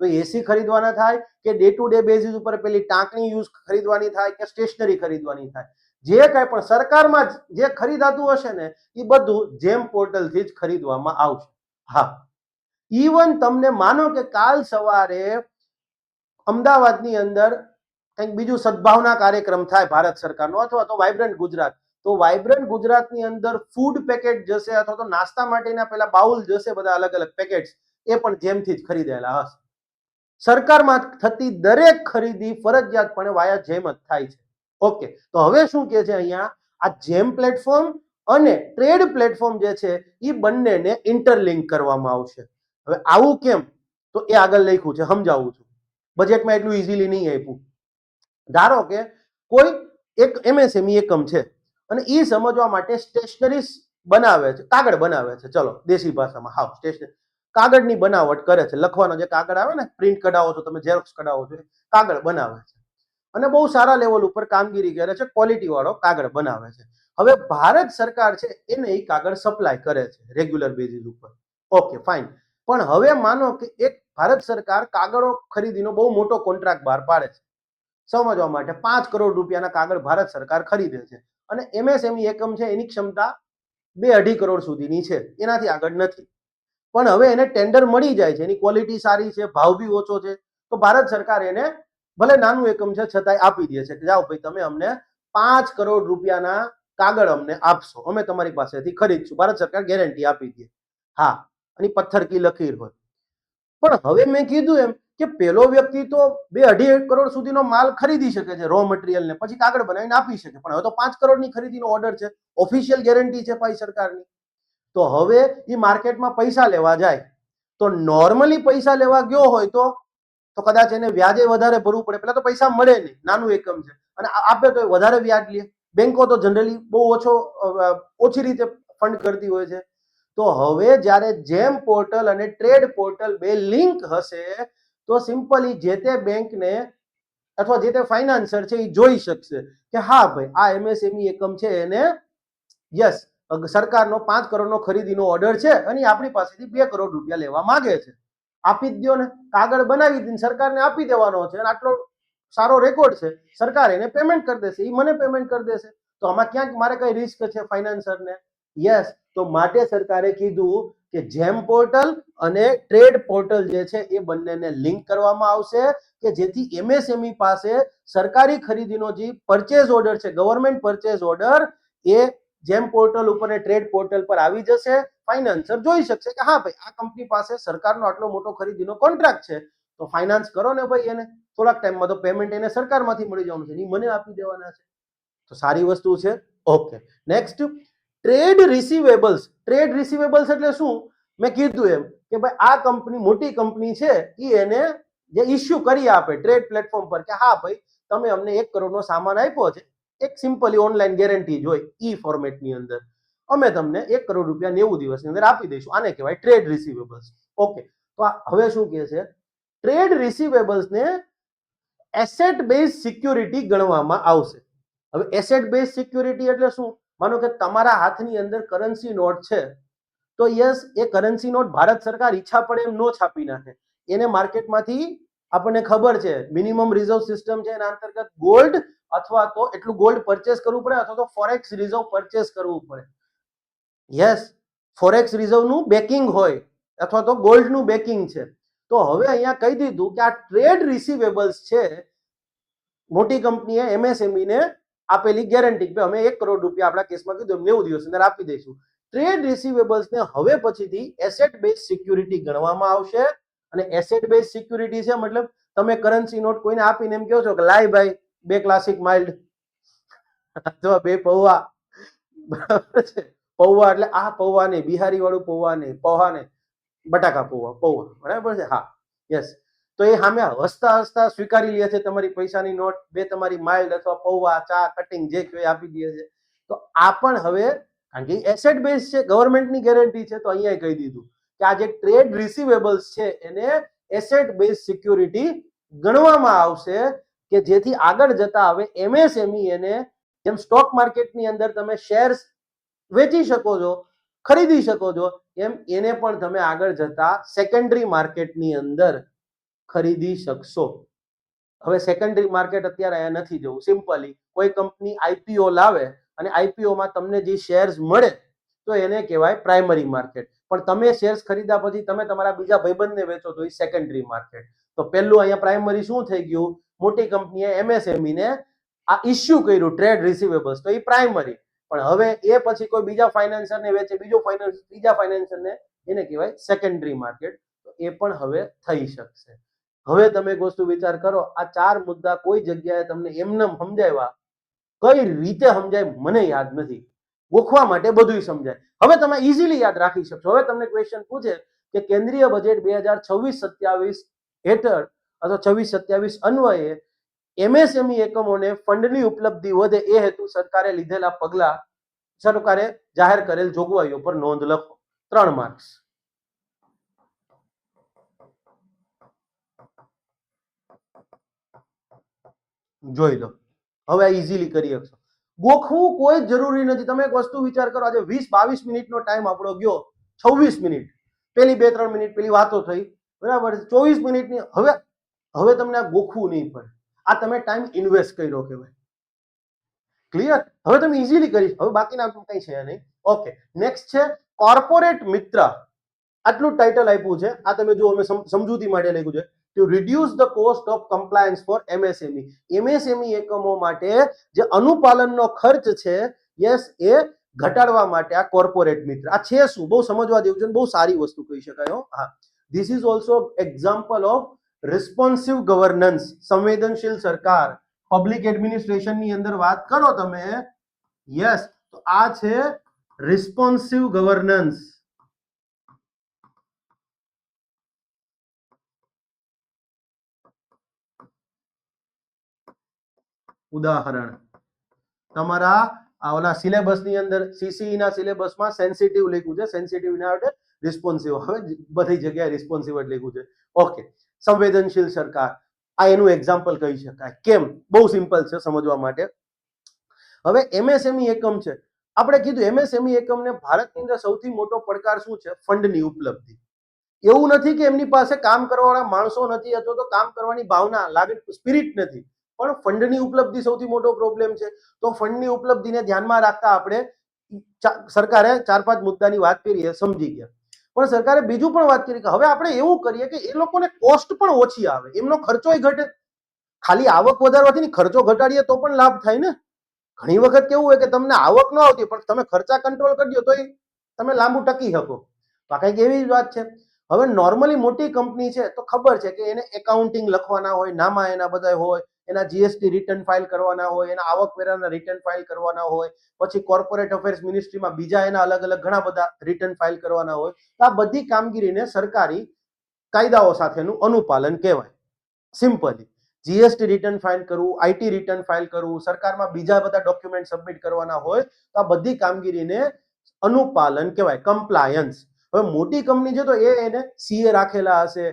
તો એસી ખરીદવાના થાય, કે ડે ટુ ડે બેઝિસ ઉપર પેલી ટાંકણી યુઝ ખરીદવાની થાય, કે સ્ટેશનરી ખરીદવાની થાય, જે કઈ પણ સરકારમાં જે ખરીદાતું હશે ને એ બધું જેમ પોર્ટલ થી જ ખરીદવામાં આવશે. હા, ઇવન તમને માનો કે કાલ સવારે અમદાવાદની અંદર કંઈક બીજું સદભાવના કાર્યક્રમ થાય ભારત સરકારનો, અથવા તો વાઇબ્રન્ટ ગુજરાત, તો વાઇબ્રન્ટ ગુજરાતની અંદર ફૂડ પેકેટ જશે, અથવા તો નાસ્તા માટેના પેલા બાઉલ જશે, બધા અલગ અલગ પેકેટ્સ, એ પણ જેમથી જ ખરીદેલા હશે. સરકારમાં થતી દરેક ખરીદી ફરજિયાતપણે વાયા જેમ જ થાય છે. ઓકે, તો હવે શું કે છે અહીંયા, આ જેમ પ્લેટફોર્મ અને ટ્રેડ પ્લેટફોર્મ જે છે એ બંનેને ઇન્ટરલિંક કરવામાં આવશે. હવે આવું કેમ, તો એ આગળ લખ્યું છે, સમજાવું છું. બજેટમાં એટલું ઇઝીલી નહીં આપ્યું. ધારો કે કોઈ એક એમએસએમઈ એકમ છે અને એ સમજવા માટે સ્ટેશનરી બનાવે છે, કાગળ બનાવે છે, ચલો દેશી ભાષામાં, હા સ્ટેશનરી કાગળની બનાવટ કરે છે, લખવાનો જે કાગળ આવે ને, પ્રિન્ટ કઢાવો છો તમે, ઝેરોક્સ કઢાવો છો, કાગળ બનાવે છે અને બહુ સારા લેવલ ઉપર કામગીરી કરે છે, ક્વોલિટી વાળો કાગળ બનાવે છે. હવે ભારત સરકાર છે એને એ કાગળ સપ્લાય કરે છે રેગ્યુલર બેઝિસ ઉપર. ઓકે ફાઇન, પણ હવે માનો કે એક ભારત સરકાર કાગળો ખરીદીનો બહુ મોટો કોન્ટ્રાક્ટ બહાર પાડે છે. સમજવા માટે 5 કરોડ રૂપિયાના કાગળ ભારત સરકાર ખરીદે છે અને એમએસએમઈ એકમ છે એની ક્ષમતા 2-2.5 કરોડ સુધીની છે, એનાથી આગળ નથી. પણ હવે એને ટેન્ડર મળી જાય છે, એની ક્વોલિટી સારી છે, ભાવ બી ઓછો છે, તો ભારત સરકાર એને ભલે નાનું એકમ છે છતાંય આપી દે છે કે જાઓ ભાઈ તમે અમને 5 કરોડ રૂપિયાના કાગળ અમને આપશો, અમે તમારી પાસેથી ખરીદશું, ભારત સરકાર ગેરંટી આપી દે. હા, અને પથ્થર કી લકીર હોય. પણ હવે મેં કીધું એમ કે પેલો વ્યક્તિ તો 2-2.5 કરોડ સુધીનો માલ ખરીદી શકે છે, રો મટીરિયલ ને પછી કાગળ બનાવીને આપી શકે, પણ હવે તો 5 કરોડની ખરીદીનો ઓર્ડર છે, ઓફિશિયલ ગેરંટી છે ભાઈ સરકારની. તો હવે એ માર્કેટમાં પૈસા લેવા જાય, તો નોર્મલી પૈસા લેવા ગયો હોય તો કદાચ એને વ્યાજે વધારે ભરવું પડે, પેલા તો પૈસા મળે નહીં, નાનું એકમ છે અને આપે તો વધારે વ્યાજ લે. બેંકો તો જનરલી બહુ ઓછી રીતે ફંડ કરતી હોય છે. તો હવે જ્યારે જેમ પોર્ટલ અને ટ્રેડ પોર્ટલ બે લિંક હશે, તો સિમ્પલી જે તે બેંકને અથવા જે તે ફાઇનાન્સર છે એ જોઈ શકશે કે હા ભાઈ આ એમએસએમઈ એકમ છે એને યસ સરકારનો 5 કરોડનો ખરીદીનો ઓર્ડર છે અને આપણી પાસેથી 2 કરોડ રૂપિયા લેવા માંગે છે, આપી જ દો ને, કાગળ બનાવી દઈને સરકારને આપી દેવાનો છે, આટલો સારો રેકોર્ડ છે, સરકાર એને પેમેન્ટ કરી દેશે, એ મને પેમેન્ટ કરી દેશે. તો આમાં ક્યાંક મારે કઈ રિસ્ક છે ફાઇનાન્સરને? યસ, તો માટે સરકારે કીધું કે જેમ પોર્ટલ અને ટ્રેડ પોર્ટલ જે છે એ બંનેને લિંક કરવામાં આવશે, કે જેથી એમએસએમઈ પાસે સરકારી ખરીદીનો જે પરચેઝ ઓર્ડર છે, ગવર્મેન્ટ પરચેઝ ઓર્ડર, એ જેમ પોર્ટલ ઉપર ને ટ્રેડ પોર્ટલ પર આવી જશે. ફાઇનાન્સર જોઈ શકશે કે હા ભાઈ આ કંપની પાસે સરકારનો આટલો મોટો ખરીદીનો કોન્ટ્રાક્ટ છે, તો ફાઇનાન્સ કરો ને ભાઈ, એને થોડાક ટાઈમમાં તો પેમેન્ટ એને સરકારમાંથી મળી જવાનું છે, એ મને આપી દેવાના છે. તો સારી વસ્તુ છે. Okay, next trade receivables. Trade receivables એટલે શું? મેં કીધું એમ કે ભાઈ આ કંપની મોટી કંપની છે, એ એને જે ઇસ્યુ કરી આપે ટ્રેડ પ્લેટફોર્મ પર કે હા ભાઈ તમે અમને 1 કરોડનો સામાન આપ્યો છે, એક સિમ્પલી ઓનલાઈન ગેરંટી હોય ઈ ફોર્મેટની અંદર, અમે તમને 1 કરોડ રૂપિયા 90 દિવસની અંદર આપી દઈશું, આને કહેવાય ટ્રેડ રિસીવેબલ્સ. ઓકે, તો હવે શું કહે છે? ટ્રેડ રિસીવેબલ્સને એસેટ બેઝ સિક્યુરિટી ગણવામાં આવશે. હવે એસેટ બેઝ સિક્યુરિટી એટલે શું? માનો કે તમારા હાથની અંદર કરન્સી નોટ છે, તો યસ એ કરન્સી નોટ ભારત સરકાર ઈચ્છા પડે એમ નો છાપી નાખે, એને માર્કેટમાંથી આપણને ખબર છે મિનિમમ રિઝર્વ સિસ્ટમ છે, એના અંતર્ગત ગોલ્ડ અથવા તો એટલું ગોલ્ડ પરચેસ કરવું પડે, અથવા તો ફોરેક્સ રિઝર્વ પરચેસ કરવું પડે. યસ, ફોરેક્સ રિઝર્વનું બેકિંગ હોય અથવા તો ગોલ્ડનું બેકિંગ છે. તો હવે અહીંયા કહી દીધું કે આ ટ્રેડ રિસીવેબલ્સ છે, મોટી કંપનીએ એમએસએમઈ ને આપેલી ગેરંટી કે અમે 1 કરોડ રૂપિયા આપણા કેસમાં કીધું 90 દિવસ અંદર આપી દઈશું. ટ્રેડ રિસીવેબલ્સને હવે પછીથી એસેટ બેઝ સિક્યુરિટી ગણવામાં આવશે. અને એસેટ બેઝ સિક્યુરિટી છે મતલબ તમે કરન્સી નોટ કોઈને આપીને એમ કહો છો કે લાય ભાઈ 2 ક્લાસિક માઇલ્ડ અથવા 2 પૌવા, બરાબર છે, પૌવા એટલે આ પૌવા નહીં, બિહારી વાળું પૌવા નહીં, પૌવા નહીં, બટાકા પૌવા, પૌવા, બરાબર છે? હા, યસ. તો એ સામે હસતા હસતા સ્વીકારી લે છે તમારી પૈસાની નોટ, બે તમારી માઇલ્ડ અથવા પૌવા, ચા, કટિંગ જે કયો આપી દે છે. તો આ પણ હવે, કારણ કે એસેટ બેઝ છે, ગવર્મેન્ટની ગેરંટી છે, તો અહીંયા કહી દીધું કે આ જે ટ્રેડ રિસીવેબલ્સ છે એને એસેટ બેઝ સિક્યુરિટી ગણવામાં આવશે, કે જેથી આગળ જતા હવે એમએસએમઈ એને, જેમ સ્ટોક માર્કેટની અંદર તમે શેર્સ વેચી શકો છો, ખરીદી શકો છો, એમ એને પણ તમે આગળ જતા સેકન્ડરી માર્કેટની અંદર ખરીદી શકશો. હવે સેકન્ડરી માર્કેટ અત્યારે અહીંયા નથી જવું. સિમ્પલી કોઈ કંપની આઈપીઓ લાવે અને આઈપીઓમાં તમને જે શેર્સ મળે તો એને કહેવાય પ્રાઇમરી માર્કેટ. પણ તમે શેર્સ ખરીદ્યા પછી તમે તમારા બીજા ભાઈબંધને વેચો તો એ સેકન્ડરી માર્કેટ. તો પહેલું અહીંયા પ્રાઇમરી શું થઈ ગયું? મોટી કંપનીએ એમએસએમઈ ને આ ઇસ્યુ કર્યું ટ્રેડ રિસીવેબલ્સ, તો એ પ્રાઇમરી. પણ હવે એ પછી કોઈ બીજા ફાઇનાન્સરને વેચે, બીજા ફાઇનાન્સરને, એને કહેવાય સેકન્ડરી માર્કેટ. તો એ પણ હવે થઈ શકશે. હવે તમે એક વસ્તુ વિચાર કરો, આ 4 મુદ્દા કોઈ જગ્યાએ તમને એમને સમજાવ્યા, કઈ રીતે સમજાય મને યાદ નથી. ગોખવા માટે બધું સમજાય. હવે તમે ઇઝીલી યાદ રાખી શકશો. હવે તમને ક્વેશ્ચન પૂછે કે કેન્દ્રીય બજેટ 2026-27 હેઠળ અથવા 26-27 અન્વયે એમએસએમઈ એકમોને ફંડની ઉપલબ્ધિ વધે એ હેતુ સરકારે લીધેલા પગલા, સરકારે જાહેર કરેલ જોગવાઈઓ પર નોંધ લખો. 3 માર્ક્સ. જોઈ લો. હવે આ ઇઝીલી કરી શકશો. ગોખવું કોઈ જરૂરી નથી. તમે એક વસ્તુ વિચાર કરો, આજે 20-22 મિનિટનો ટાઈમ આપણો ગયો, 26 મિનિટ, પેલી 2-3 મિનિટ પેલી વાતો થઈ, બરાબર, 24 મિનિટની. હવે તમને આ ગોખવું નહીં પડે. આ તમે ટાઈમ ઇન્વેસ્ટ કર્યો કહેવાય. ક્લિયર? હવે તમે ઇઝીલી કરી. હવે બાકીના કઈ છે નહીં. ઓકે, નેક્સ્ટ છે કોર્પોરેટ મિત્ર. આટલું ટાઇટલ આપ્યું છે. આ તમે જો અમે સમજૂતી માટે લખ્યું છે, to reduce the cost of compliance for MSME. MSME એકમો માટે જે અનુપાલનનો ખર્ચ છે, યસ, એ ઘટાડવા માટે આ કોર્પોરેટ મિત્ર. આ છે શું? બહુ સમજવા જેવું છે, બહુ સારી વસ્તુ કહી શકાય. હા, this is also example of responsive governance. સંવેદનશીલ સરકાર, પબ્લિક એડમિનિસ્ટ્રેશન ની અંદર વાત કરો તમે, યસ, તો આ છે રિસ્પોન્સિવ ગવર્નન્સ. ઉદાહરણ તમારા ઓલા સિલેબસ ની અંદર, સીસીઈ ના સિલેબસમાં સેન્સિટિવ લખ્યું છે, સેન્સિટિવ ના એટલે રિસ્પોન્સિવ. હવે બધી જગ્યાએ રિસ્પોન્સિવ જ લખ્યું છે. ઓકે, સંવેદનશીલ સરકાર, આ એનું એક્ઝામ્પલ કહી શકાય. કેમ? બહુ સિમ્પલ છે સમજવા માટે. હવે એમએસએમઈ એકમ છે, આપણે કીધું એમએસએમઈ એકમને ભારતની અંદર સૌથી મોટો પડકાર શું છે? ફંડની ઉપલબ્ધિ. એવું નથી કે એમની પાસે કામ કરવાવાળા માણસો નથી અથવા તો કામ કરવાની ભાવના, લાગણી, સ્પિરિટ નથી, પણ ફંડની ઉપલબ્ધિ સૌથી મોટો પ્રોબ્લેમ છે. તો ફંડની ઉપલબ્ધિને ધ્યાનમાં રાખતા આપણે સરકારે 4-5 મુદ્દાની વાત કરી, સમજી ગયા. પણ સરકારે બીજું પણ વાત કરી કે હવે આપણે એવું કરીએ કે એ લોકોને કોસ્ટ પણ ઓછી આવે, એમનો ખર્ચોય ઘટે. ખાલી આવક વધારવાથી ખર્ચો ઘટાડીએ તો પણ લાભ થાય ને. ઘણી વખત કેવું હોય કે તમને આવક ન આવતી પણ તમે ખર્ચા કંટ્રોલ કરી દો તો તમે લાંબુ ટકી શકો. તો આ કંઈક એવી વાત છે. હવે નોર્મલી મોટી કંપની છે તો ખબર છે કે એને એકાઉન્ટિંગ લખવાના હોય, નામા એના બધા હોય, એના જીએસટી રિટર્ન ફાઇલ કરવાના હોય, એના આવકવેરાના રિટર્ન ફાઇલ કરવાના હોય, પછી કોર્પોરેટ અફેર્સ મિનિસ્ટ્રીમાં બીજા એના અલગ અલગ ઘણા બધા રિટર્ન ફાઇલ કરવાના હોય. તો આ બધી કામગીરીને સરકારી કાયદાઓ સાથેનું અનુપાલન કહેવાય. સિમ્પલી જીએસટી રિટર્ન ફાઇલ કરવું, આઈટી રિટર્ન ફાઇલ કરવું, સરકારમાં બીજા બધા ડોક્યુમેન્ટ સબમિટ કરવાના હોય, તો આ બધી કામગીરીને અનુપાલન કહેવાય, કમ્પ્લાયન્સ. હવે મોટી કંપની છે તો એને સીએ રાખેલા હશે,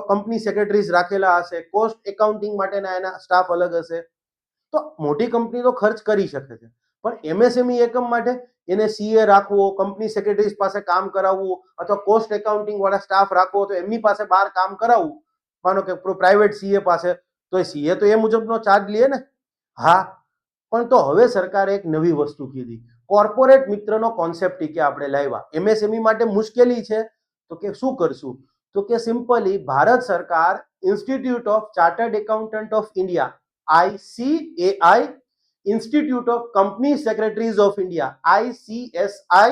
કંપની સેક્રેટરીઝ રાખેલા હશે, કોસ્ટ એકાઉન્ટિંગ માટેના એના સ્ટાફ અલગ હશે. તો મોટી કંપની તો ખર્ચ કરી શકે છે, પણ એમએસએમઈ એકમ માટે એને સીએ રાખવો, કંપની સેક્રેટરીઝ પાસે કામ કરાવવું, અથવા કોસ્ટ એકાઉન્ટિંગ વાળા સ્ટાફ રાખવો તો એમની પાસે બહાર કામ કરાવવું, માનો કે પ્રાઇવેટ સીએ પાસે, તો સીએ તો એ મુજબનો ચાર્જ લે ને. હા, પણ તો હવે સરકારે એક નવી વસ્તુ કીધી, કોર્પોરેટ મિત્રનો કોન્સેપ્ટ કે આપણે લાવ્યા. એમએસએમઈ માટે મુશ્કેલી છે તો કે શું કરશું? તો કે સિમ્પલી ભારત સરકાર institute of chartered accountant of India, ICAI, institute of company secretaries of India, ICSI,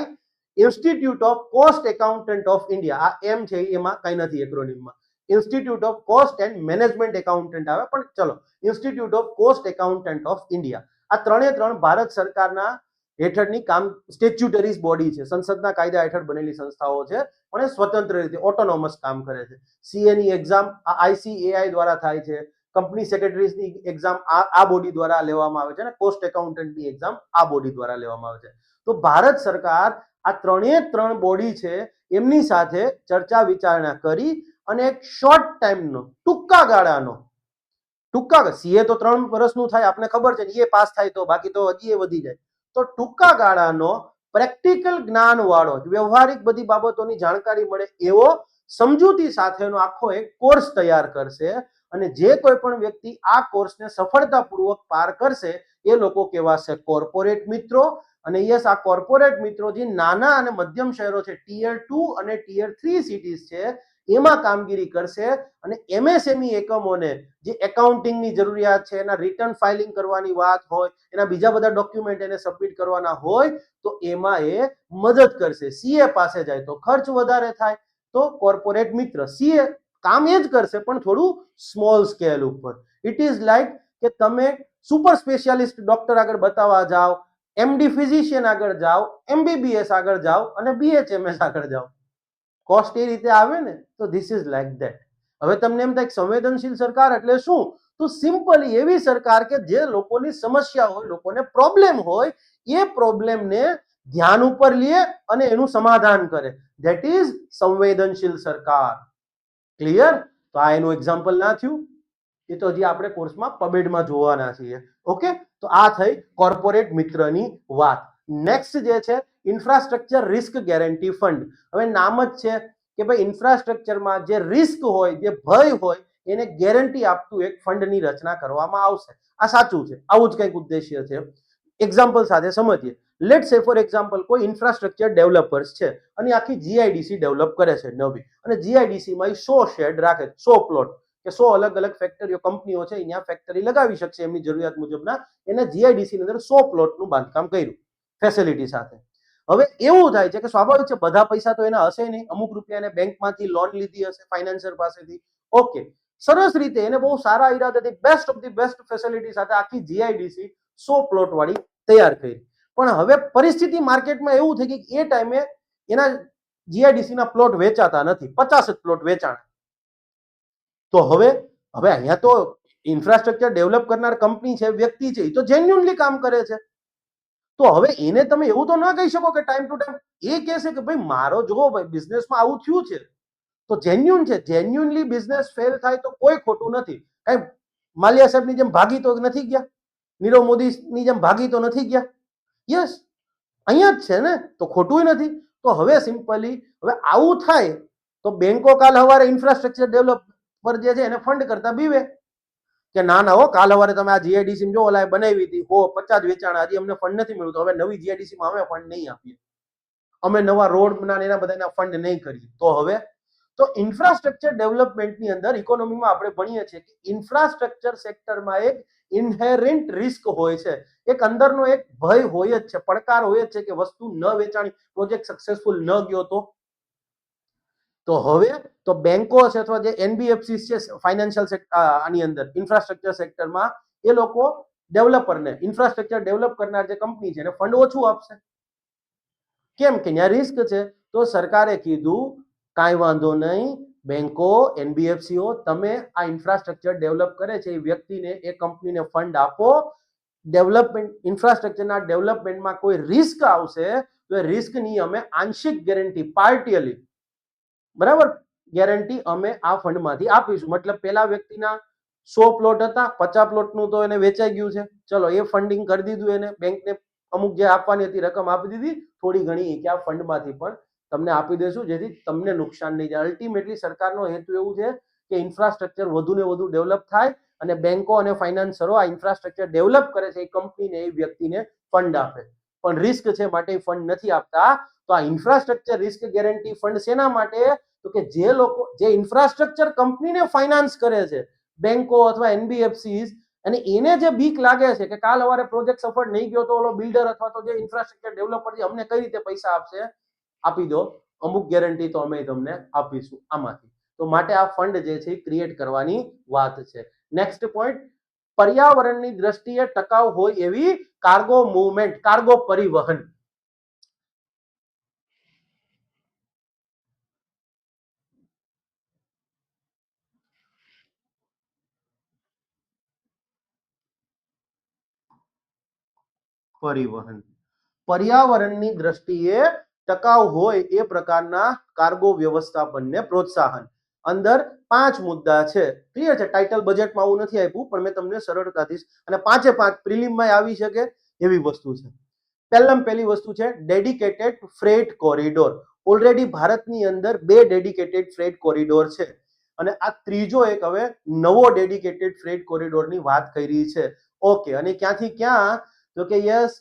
institute of cost accountant of India, આ એમ છે એમાં કઈ નથી એક્રોનિમમાં, institute of cost and management accountant આવે, પણ ચલો, institute of cost accountant of India, આ ત્રણે ત્રણ ભારત સરકારના હેઠળની કામ સ્ટેચ્યુટરી બોડી છે, સંસદના કાયદા હેઠળ બનેલી સંસ્થાઓ છે, પણ એ સ્વતંત્ર રીતે ઓટોનોમસ કામ કરે છે. સીએ ની એક્ઝામ ICAI દ્વારા થાય છે. કંપની સેક્રેટરીની એક્ઝામ આ બોડી દ્વારા લેવામાં આવે છે અને કોસ્ટ એકાઉન્ટન્ટની એક્ઝામ આ બોડી દ્વારા લેવામાં આવે છે. તો ભારત સરકાર આ ત્રણ બોડી છે એમની સાથે ચર્ચા વિચારણા કરી અને એક શોર્ટ ટાઈમનો ટૂંકા સીએ તો 3 વર્ષનું થાય, આપણે ખબર છે, એ પાસ થાય તો, બાકી તો હજી એ વધી જાય. તો ટૂંકા ગાળાનો પ્રેક્ટિકલ જ્ઞાન વાળો, વ્યવહારિક બધી બાબતોની જાણકારી મળે એવો સમજૂતી સાથેનો આખો એક કોર્સ તૈયાર કરશે અને જે કોઈ પણ વ્યક્તિ આ કોર્સને સફળતાપૂર્વક પાર કરશે એ લોકો કહેવાશે કોર્પોરેટ મિત્રો. અને યસ, આ કોર્પોરેટ મિત્રો જે નાના અને મધ્યમ શહેરો છે, ટિયર 2 અને ટિયર 3 સિટીઝ છે, એમાં કામગીરી કરશે અને MSME એકમોને જે એકાઉન્ટિંગની જરૂરિયાત છે, એના રિટર્ન ફાઇલિંગ કરવાની વાત હોય, એના બીજા બધા ડોક્યુમેન્ટ એને સબમિટ કરવાના હોય તો એમાં એ મદદ કરશે. સીએ પાસે જાય તો ખર્ચ વધારે થાય, તો કોર્પોરેટ મિત્ર સીએ કામ એ જ કરશે પણ થોડું સ્મોલ સ્કેલ ઉપર. ઇટ ઇઝ લાઈક કે તમે સુપર સ્પેશિયાલિસ્ટ ડોક્ટર આગળ બતાવવા જાઓ, MD ફિઝિશિયન આગળ જાઓ, MBBS આગળ જાઓ અને BHMS આગળ જાઓ, કોસ્ટ એ રીતે આવે ને. તો ધીસ ઇઝ લાઈક ધેટ. હવે તમને એમ થાય સંવેદનશીલ સરકાર એટલે શું? તો સિમ્પલી એવી સરકાર કે જે લોકોની સમસ્યા હોય, લોકોને પ્રોબ્લેમ હોય, એ પ્રોબ્લેમને ધ્યાન ઉપર લે અને એનું સમાધાન કરે. ધેટ ઇઝ સંવેદનશીલ સરકાર. ક્લિયર? તો આ એનું એક્ઝામ્પલ ના થયું? એ તો હજી આપણે કોર્સમાં પબેડમાં જોવાના છીએ. ઓકે, તો આ થઈ કોર્પોરેટ મિત્રની વાત. નેક્સ્ટ જે છે ઇન્ફ્રાસ્ટ્રક્ચર રિસ્ક ગેરંટી ફંડ. હવે નામ જ છે કે ભાઈ ઇન્ફ્રાસ્ટ્રક્ચરમાં જે રિસ્ક હોય, જે ભય હોય, એને ગેરંટી આપતું એક ફંડની રચના કરવામાં આવશે. આ સાચું છે, આવું જ કંઈક ઉદ્દેશ્ય છે. એક્ઝામ્પલ સાથે સમજીએ. લેટ સે ફોર એક્ઝામ્પલ કોઈ ઇન્ફ્રાસ્ટ્રક્ચર ડેવલપર્સ છે અને આખી GIDC ડેવલપ કરે છે નવી, અને GIDC માં 100 શેડ રાખે, 100 પ્લોટ કે 100 અલગ અલગ ફેક્ટરીઓ, કંપનીઓ છે, અહીંયા ફેક્ટરી લગાવી શકશે એમની જરૂરિયાત મુજબના. એને GIDC ની અંદર 100 પ્લોટનું બાંધકામ કર્યું ફેસિલિટી સાથે. હવે એવું થાય છે કે સ્વાભાવિક છે બધા પૈસા તો એના હશે નહીં, અમુક રૂપિયા એને બેંકમાંથી લોન લીધી હશે, ફાઇનાન્સર પાસેથી. ઓકે, સરસ રીતે એને બહુ સારા ઈરાદાથી best of the best facility સાથે આખી GIDC 100 પ્લોટ વાળી તૈયાર કરી. પણ હવે પરિસ્થિતિ માર્કેટમાં એવું થઈ કે એ ટાઈમે એના GIDC ના પ્લોટ વેચાતા નથી, 50 જ પ્લોટ વેચાણ. તો હવે અહીંયા તો ઇન્ફ્રાસ્ટ્રક્ચર ડેવલપ કરનાર કંપની છે, વ્યક્તિ છે, એ તો જેન્યુઅનલી કામ કરે છે. તો હવે એને તમે એવું તો ના કહી શકો કે ટાઈમ ટુ ટાઈમ એ કહેશે કે ભાઈ મારો જો ભાઈ બિઝનેસમાં આવું થયું છે, તો જેન્યુઅન છે, જેન્યુઅનલી બિઝનેસ ફેલ થાય તો કોઈ ખોટું નથી. કઈ માલિયા સાહેબની જેમ ભાગી તો નથી ગયા, નીરવ મોદીની જેમ ભાગી તો નથી ગયા. યસ, અહીંયા જ છે ને, તો ખોટું નથી. તો હવે સિમ્પલી હવે આવું થાય તો બેંકો કાલ સવારે ઇન્ફ્રાસ્ટ્રક્ચર ડેવલપર જે છે એને ફંડ કરતા બીવે કે ના ના હો, કાલ સવારે તમે આ GIDC જો ઓલા બનાવી હતી 50 વેચાણ, હજી અમને ફંડ નથી મળ્યું, તો હવે નવી GIDC માં અમે ફંડ નહીં આપીએ, અમે નવા રોડ ના એના બધાના ફંડ નહીં કરીએ. તો હવે તો ઇન્ફ્રાસ્ટ્રક્ચર ડેવલપમેન્ટની અંદર ઇકોનોમીમાં આપણે ભણીએ છીએ કે ઇન્ફ્રાસ્ટ્રક્ચર સેક્ટરમાં એક ઇન્હેરન્ટ રિસ્ક હોય છે, એક અંદરનો એક ભય હોય જ છે, પડકાર હોય જ છે કે વસ્તુ ન વેચાણી, પ્રોજેક્ટ સક્સેસફુલ ન ગયો તો હવે તો બેંકો છે અથવા જે NBFCs છે ફાઇનાન્શિયલ આની અંદર ઇન્ફ્રાસ્ટ્રક્ચર સેક્ટરમાં, એ લોકો ડેવલપરને, ઇન્ફ્રાસ્ટ્રક્ચર ડેવલપ કરનાર જે કંપની છે એને ફંડ ઓછું આપશે. કેમ કે ત્યાં રિસ્ક છે. તો સરકારે કીધું કાંઈ વાંધો નહીં, બેંકો, NBFCઓ, તમે આ ઇન્ફ્રાસ્ટ્રક્ચર ડેવલપ કરે છે એ વ્યક્તિને, એ કંપનીને ફંડ આપો. ડેવલપમેન્ટ, ઇન્ફ્રાસ્ટ્રક્ચરના ડેવલપમેન્ટમાં કોઈ રિસ્ક આવશે તો એ રિસ્કની અમે આંશિક ગેરંટી, પાર્ટિયલી બરાબર ગેરંટી અમે આ ફંડમાંથી આપીશું. મતલબ પેલા વ્યક્તિના 100 પ્લોટ હતા, 50 પ્લોટનું તો એને વેચાઈ ગયું છે, ચલો એ ફંડિંગ કરી દીધું, એને બેંકને અમુક જે આપવાની હતી રકમ આપી દીધી, થોડી ઘણી કે આ ફંડમાંથી પણ તમને આપી દેશું જેથી તમને નુકસાન નહીં જાય. અલ્ટિમેટલી સરકારનો હેતુ એવું છે કે ઇન્ફ્રાસ્ટ્રક્ચર વધુ ને વધુ ડેવલપ થાય અને બેંકો અને ફાઇનાન્સરો આ ઇન્ફ્રાસ્ટ્રક્ચર ડેવલપ કરે છે એ કંપનીને, એ વ્યક્તિને ફંડ આપે. પણ રિસ્ક છે માટે ફંડ નથી આપતા. તો આ ઇન્ફ્રાસ્ટ્રક્ચર રિસ્ક ગેરંટી ફંડ શેના માટે? તો કે જે લોકો જે ઇન્ફ્રાસ્ટ્રક્ચર કંપનીને ફાઇનાન્સ કરે છે, બેંકો અથવા NBFCs, અને એને જે બીક લાગે છે કે કાલ સવારે પ્રોજેક્ટ સફળ નહીં ગયો તો ઓલો બિલ્ડર અથવા તો જે ઇન્ફ્રાસ્ટ્રક્ચર ડેવલપર છે અમને કઈ રીતે પૈસા આપશે, આપી દો, અમુક ગેરંટી તો અમે તમને આપીશું આમાંથી. તો માટે આ ફંડ જે છે ક્રિએટ કરવાની વાત છે. નેક્સ્ટ પોઈન્ટ, પર્યાવરણની દ્રષ્ટિએ ટકાઉ હોય એવી કાર્ગો મૂવમેન્ટ, કાર્ગો પરિવહન. પરિવહન પર્યાવરણની દ્રષ્ટિએ ટકાઉ હોય એ પ્રકારના કાર્ગો વ્યવસ્થાપનને પ્રોત્સાહન. અંદર 5 મુદ્દા છે. ક્લિયર છે? ટાઇટલ બજેટમાં આવું નથી આપ્યું, પણ મેં તમને સરળતાથી અને 5 પ્રિલિમમાં આવી શકે એવી વસ્તુ છે. પહેલામાં પહેલી વસ્તુ છે ડેડિકેટેડ ફ્રેટ કોરિડોર. ઓલરેડી ભારતની અંદર 2 ડેડિકેટેડ ફ્રેટ કોરિડોર છે અને આ ત્રીજો એક હવે નવો ડેડિકેટેડ ફ્રેટ કોરિડોરની વાત કરી છે. ઓકે, અને ક્યાંથી ક્યાં? તો કે યસ,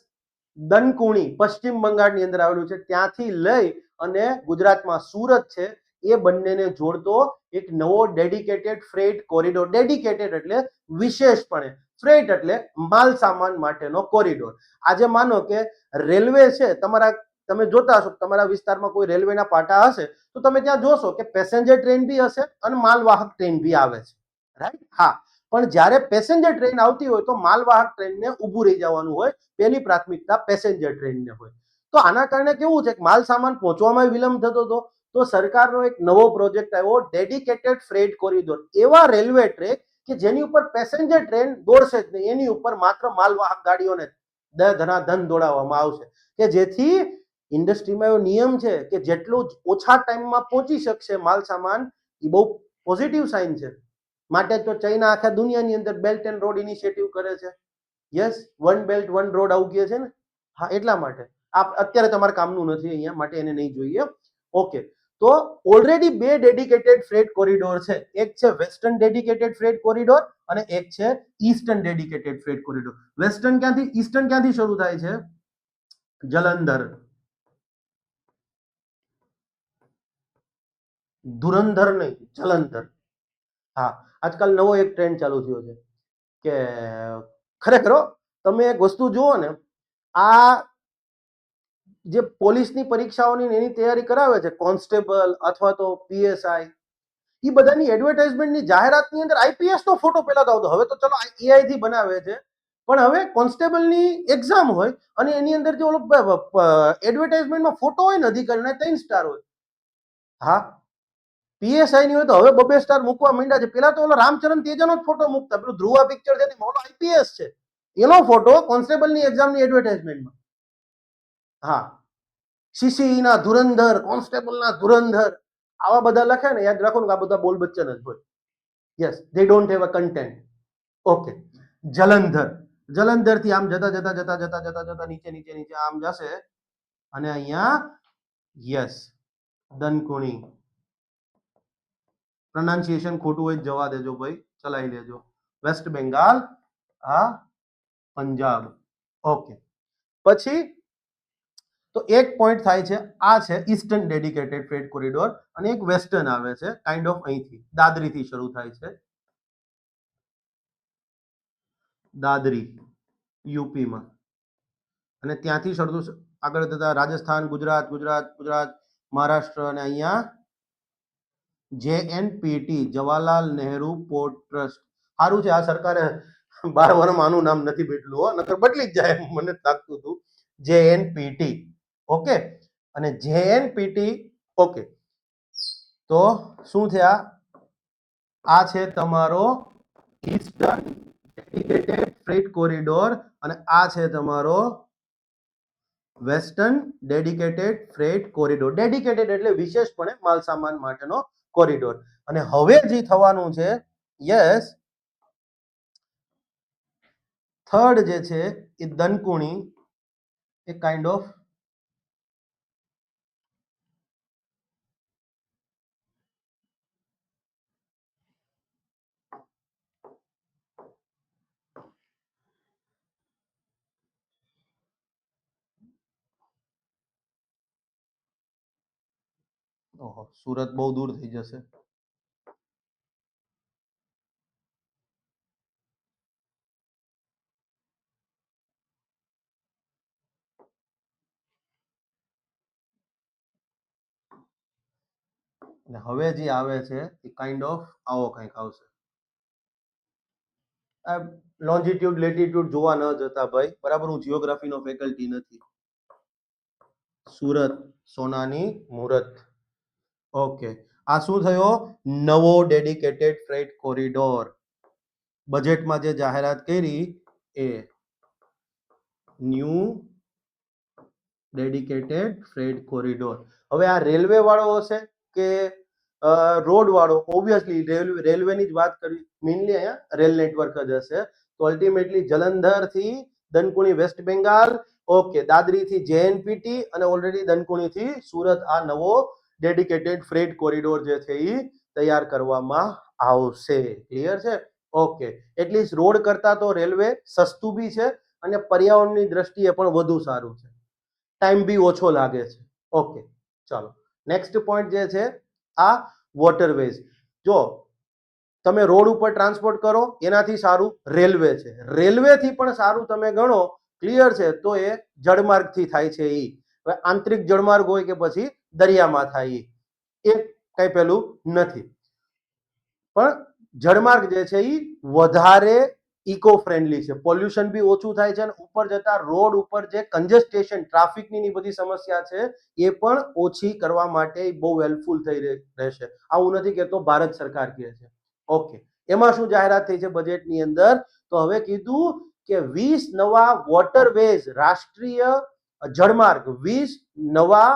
દનકુણી પશ્ચિમ બંગાળની અંદર આવેલું છે. ત્યાંથી લઈ અને ગુજરાતમાં સુરત છે, એ બંનેને જોડતો એક નવો ડેડિકેટેડ ફ્રેટ કોરિડોર. ડેડિકેટેડ એટલે વિશેષપણે, ફ્રેટ એટલે માલ સામાન માટેનો કોરિડોર. આજે માનો કે રેલવે છે, તમે જોતા હશો તમારા વિસ્તારમાં કોઈ રેલવેના પાટા હશે તો તમે ત્યાં જોશો કે પેસેન્જર ટ્રેન બી હશે અને માલવાહક ટ્રેન બી આવે છે, રાઈટ? હા, પણ જ્યારે પેસેન્જર ટ્રેન આવતી હોય તો માલવાહક ટ્રેનને ઊભું રહી જવાનું હોય, પહેલી પ્રાથમિકતા પેસેન્જર ટ્રેનને હોય. તો આના કારણે કેવું છે કે માલ સામાન પહોંચવામાં વિલંબ થતો હતો. તો સરકારનો એક નવો પ્રોજેક્ટ આવ્યો, ડેડિકેટેડ ફ્રેટ કોરિડોર. એવા રેલવે ટ્રેક કે જેની ઉપર પેસેન્જર ટ્રેન દોડશે જ નહીં, એની ઉપર માત્ર માલવાહક ગાડીઓને ધન દોડાવવામાં આવશે, કે જેથી ઇન્ડસ્ટ્રીમાં એવો નિયમ છે કે જેટલું ઓછા ટાઈમમાં પહોંચી શકશે માલ સામાન, એ બહુ પોઝિટિવ સાઇન છે. માટે તો ચાઇના આખા દુનિયાની અંદર બેલ્ટ એન્ડ રોડ ઇનિશિયેટિવ કરે છે. Yes, one belt one road આવું કહે છે ને. હા, એટલા માટે આ અત્યારે તમારા કામનું નથી અહીંયા, માટે એને નહીં જોઈએ. ઓકે, તો ઓલરેડી 2 ડેડિકેટેડ ફ્રેટ કોરિડોર છે. એક છે વેસ્ટર્ન ડેડિકેટેડ ફ્રેટ કોરિડોર અને એક છે eastern dedicated freight corridor. Western ક્યાંથી, ઈસ્ટર્ન ક્યાંથી શરૂ થાય છે? જલંધર. ધુરંધર નહીં, જલંધર. હા, આજકાલ નવો એક ટ્રેન્ડ ચાલુ થયો છે કે ખરેખર તમે એક વસ્તુ જુઓ ને, આ જે પોલીસની પરીક્ષાઓની એની તૈયારી કરાવે છે, કોન્સ્ટેબલ અથવા તો પીએસઆઈ, એ બધાની એડવર્ટાઇઝમેન્ટની જાહેરાતની અંદર આઈપીએસ નો ફોટો પહેલા તો આવતો. હવે તો ચલો એઆઈ થી બનાવે છે, પણ હવે કોન્સ્ટેબલની એક્ઝામ હોય અને એની અંદર જે ઓલો એડવર્ટાઇઝમેન્ટમાં ફોટો હોય ને અધિકારીનો, 3 સ્ટાર હોય. હા, પીએસઆઈ ની હોય તો હવે 2 સ્ટાર મૂકવા માંડ્યા છે. પેલા તો ઓલો રામચરણ તેજાનો જ ફોટો મૂકતા. પેલું ધ્રુવા પિક્ચર છે ને, ઓલો આઈપીએસ છે, એનો ફોટો કોન્સ્ટેબલની એક્ઝામની એડવર્ટાઇઝમેન્ટમાં. હા, સીસી ના ધુરંધર, કોન્સ્ટેબલ ના ધુરંધર, આવા બધા લખે ને, યાદ રાખો ને આ બધા બોલ બચ્ચન જ હોય. Yes, they don't have a content. Okay, Jalandhar. Jalandhar થી આમ જતા જતા જતા જતા જતા જતા નીચે નીચે નીચે આમ જશે અને અહીંયા યસ, દનકુણી. પ્રોનાઉન્સિએશન ખોટું હોય જવા દેજો ભાઈ, ચલાવી લેજો. વેસ્ટ બેંગાલ, આ પંજાબ. ઓકે, પછી તો એક પોઈન્ટ થાય છે, આ છે ઈસ્ટર્ન ડેડિકેટેડ ફ્રેટ કોરિડોર અને એક વેસ્ટર્ન આવે છે, કાઇન્ડ ઓફ અહીંથી દાદરીથી શરૂ થાય છે. દાદરી યુપીમાં, અને ત્યાંથી શરૂ આગળ જતા રાજસ્થાન, ગુજરાત, ગુજરાત, ગુજરાત, મહારાષ્ટ્ર અને અહીંયા JNPT, Jawaharlal Nehru port trust. સારું છે આ સરકારે 12 વર્ષમાં આનું નામ નથી બદલ્યું હો, નકર બદલી જ જાય મને લાગતું હતું. JNPT. ઓકે, અને JNPT. ઓકે, તો શું થયા? આ છે તમારો ઈસ્ટર્ન ડેડિકેટેડ ફ્રેટ કોરિડોર અને આ છે તમારો western dedicated freight corridor. Dedicated એટલે વિશેષપણે માલ સામાન માટેનો કોરિડોર. અને હવે જે થવાનું છે, યસ, થર્ડ જે છે એ દનકુણી, એ કાઇન્ડ ઓફ ઓહો, સુરત બહુ દૂર થઈ જશે. અને હવે જે આવે છે એ કાઇન્ડ ઓફ આવો કંઈક આવશે. લોન્જિટ્યુડ લેટિટ્યુડ જોવા ન જતા ભાઈ, બરાબર. હું જીઓગ્રાફીનો ફેકલ્ટી નથી. સુરત સોનાની મુહૂર્ત. ઓકે, આ શું થયો? નવો ડેડિકેટેડ ફ્રેટ કોરિડોર. બજેટમાં જે જાહેરાત કરી એ ન્યૂ ડેડિકેટેડ ફ્રેટ કોરિડોર. હવે આ રેલવે વાળો હશે કે રોડ વાળો? ઓબ્વિયસલી રેલવેની જ વાત કરી, મેઇનલી અહીંયા રેલ નેટવર્ક જ હશે. તો અલ્ટિમેટલી જલંધર થી દનકુણી વેસ્ટ બેંગાલ, ઓકે, દાદરી થી જેએનપીટી અને ઓલરેડી દનકુણી થી સુરત, આ નવો ડેડિકેટેડ ફ્રેટ કોરિડોર જે છે એ તૈયાર કરવામાં આવશે. ક્લિયર છે? ઓકે, એટલીસ્ટ રોડ કરતા તો રેલવે સસ્તું બી છે અને પર્યાવરણની દ્રષ્ટિએ પણ વધુ સારું છે. ટાઈમ બી ઓછો લાગે છે. ઓકે, ચાલો નેક્સ્ટ પોઈન્ટ જે છે આ વોટરવેઝ. જો તમે રોડ ઉપર ટ્રાન્સપોર્ટ કરો એનાથી સારું રેલવે છે. રેલવેથી પણ સારું તમે ગણો, ક્લિયર છે, તો એ જળમાર્ગથી થાય છે. એ હવે આંતરિક જળમાર્ગ હોય કે પછી દરિયામાં થાય એ કઈ પેલું નથી. પણ જળમાર્ગ જે છે એ વધારે ઇકો ફ્રેન્ડલી છે, પોલ્યુશન બી ઓછું થાય છે અને ઉપર જતા રોડ ઉપર જે કન્જેસ્ટેશન, ટ્રાફિકની બધી સમસ્યા છે એ પણ ઓછી કરવા માટે બહુ હેલ્પફુલ થઈ રહેશે. આવું નથી કહેતો, ભારત સરકાર કહે છે. ઓકે, એમાં શું જાહેરાત થઈ છે બજેટની અંદર? તો હવે કીધું કે 20 નવા વોટરવેઝ, રાષ્ટ્રીય જળમાર્ગ, 20 નવા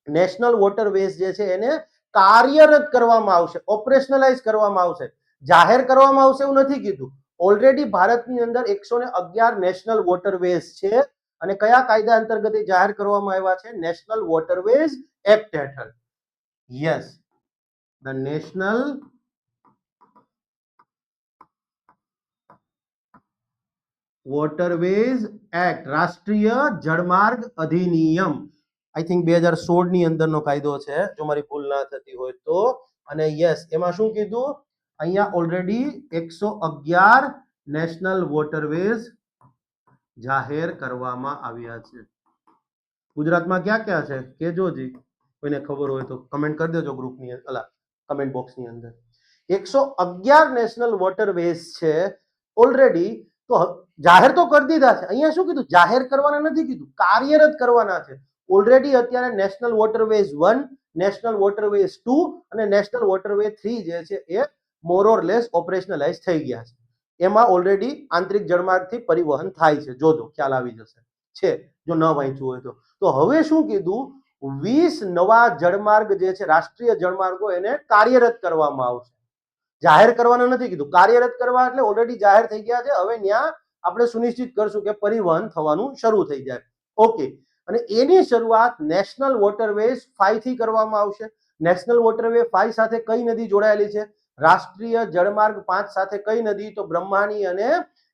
નેશનલ વોટરવેઝ જે છે એને કાર્યરત કરવામાં આવશે, ઓપરેશનલાઇઝ કરવામાં આવશે. જાહેર કરવામાં આવશે એવું નથી કીધું. ઓલરેડી ભારતની અંદર 111 નેશનલ વોટરવેઝ છે અને કયા કાયદા અંતર્ગત જાહેર કરવામાં આવ્યા છે? નેશનલ વોટરવેઝ એક્ટ હેઠળ. Yes, the national waterways act, રાષ્ટ્રીય જળમાર્ગ અધિનિયમ. આઈ થિંક 2016 ની અંદરનો કાયદો છે, જો મારી ભૂલ ના થતી હોય તો. અને યસ, એમાં શું કીધું? અહીંયા ઓલરેડી 111 નેશનલ વોટરવેઝ જાહેર કરવામાં આવ્યા છે. ગુજરાતમાં ક્યાં ક્યાં છે કેજો જી, કોઈને ખબર હોય તો કમેન્ટ કરી દેજો ગ્રુપની અંદર, કમેન્ટ બોક્સની અંદર. 111 નેશનલ વોટરવેઝ છે ઓલરેડી. તો જાહેર તો કરી દીધા છે. અહીંયા શું કીધું? જાહેર કરવાના નથી કીધું, કાર્યરત કરવાના છે. ઓલરેડી અત્યારે નેશનલ વોટરવેઝ 1, નેશનલ વોટરવેઝ 2 અને નેશનલ વોટરવે 3 જે છે એ મોર ઓર લેસ ઓપરેશનલાઇઝ થઈ ગયા છે. એમાં ઓલરેડી આંતરિક જળમાર્ગથી પરિવહન થાય છે. જોજો ખ્યાલ આવી જશે છે, જો ન વાંચ્યું હોય તો. તો હવે શું કીધું? 20 નવા જળમાર્ગ જે છે, રાષ્ટ્રીય જળમાર્ગો, એને કાર્યરત કરવામાં આવશે. જાહેર કરવાનું નથી કીધું, કાર્યરત કરવા એટલે ઓલરેડી જાહેર થઈ ગયા છે. હવે ત્યાં આપણે સુનિશ્ચિત કરશું કે પરિવહન થવાનું શરૂ થઈ જાય. ઓકે, અને એની શરૂઆત નેશનલ વોટરવેઝ 5 થી કરવામાં આવશે. નેશનલ વોટરવે 5 સાથે કઈ નદી જોડાયેલી છે? રાષ્ટ્રીય જળમાર્ગ 5 સાથે કઈ નદી? તો બ્રહ્માની અને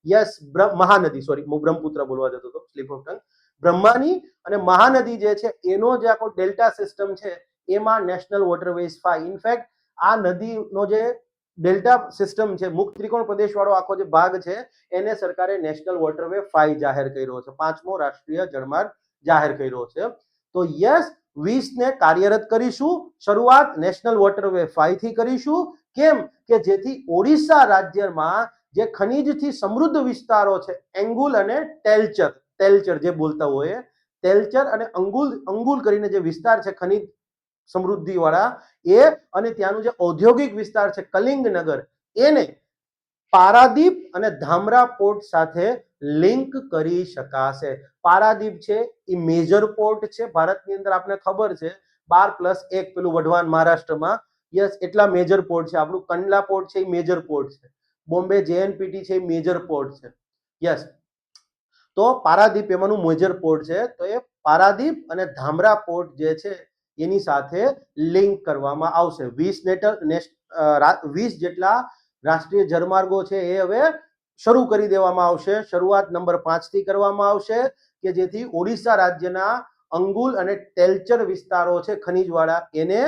યસ મહાનદી, સોરી હું બ્રહ્મપુત્ર બોલવા જતો હતો, સ્લીપ ઓફ ટંગ. બ્રહ્માની અને મહાનદી જે છે એનો જે આખો ડેલ્ટા સિસ્ટમ છે એમાં નેશનલ વોટરવેઝ 5. ઇનફેક્ટ આ નદીનો જે ડેલ્ટા સિસ્ટમ છે, મુક્ત ત્રિકોણ પ્રદેશ વાળો આખો જે ભાગ છે, એને સરકારે નેશનલ વોટરવે 5 જાહેર કર્યો છે, 5મો રાષ્ટ્રીય જળમાર્ગ જાહેર કર્યો છે. તો યસ, 20 ને કાર્યરત કરીશું. શરૂઆત નેશનલ વોટરવે 5 થી કરીશું. કેમ કે જેથી ઓડિશા રાજ્યમાં જે ખનીજથી સમૃદ્ધ વિસ્તારો છે, એંગુલ અને ટેલચર, તેલચર જે બોલતા હોય, તેલચર અને અંગુલ કરીને જે વિસ્તાર છે ખનીજ સમૃદ્ધિ વાળા, એ અને ત્યાંનું જે ઔદ્યોગિક વિસ્તાર છે કલિંગનગર, એને પારાદીપ અને ધામરા પોર્ટ સાથે લિંક કરી શકાશે. પારાદીપ છે એ મેજર પોર્ટ છે ભારતની અંદર, આપને ખબર છે, 12+1 પેલું વઢવાણ મહારાષ્ટ્રમાં. યસ, એટલા મેજર પોર્ટ છે. આપણું કંડલા પોર્ટ છે એ મેજર પોર્ટ છે. બોમ્બે જેએનપીટી છે એ મેજર પોર્ટ છે. યસ, તો પારાદીપ એમાંનું મેજર પોર્ટ છે. તો એ પારાદીપ અને ધામરા પોર્ટ જે છે એની સાથે લિંક કરવામાં આવશે. 20 જેટલા રાષ્ટ્રીય જળમાર્ગો છે એ હવે શરૂ કરી દેવામાં આવશે. શરૂઆત નંબર 5 થી કરવામાં આવશે કે જેથી ઓડિશા રાજ્યના અંગુલ અને ટેલચર વિસ્તારો છે ખનીજવાળા, એને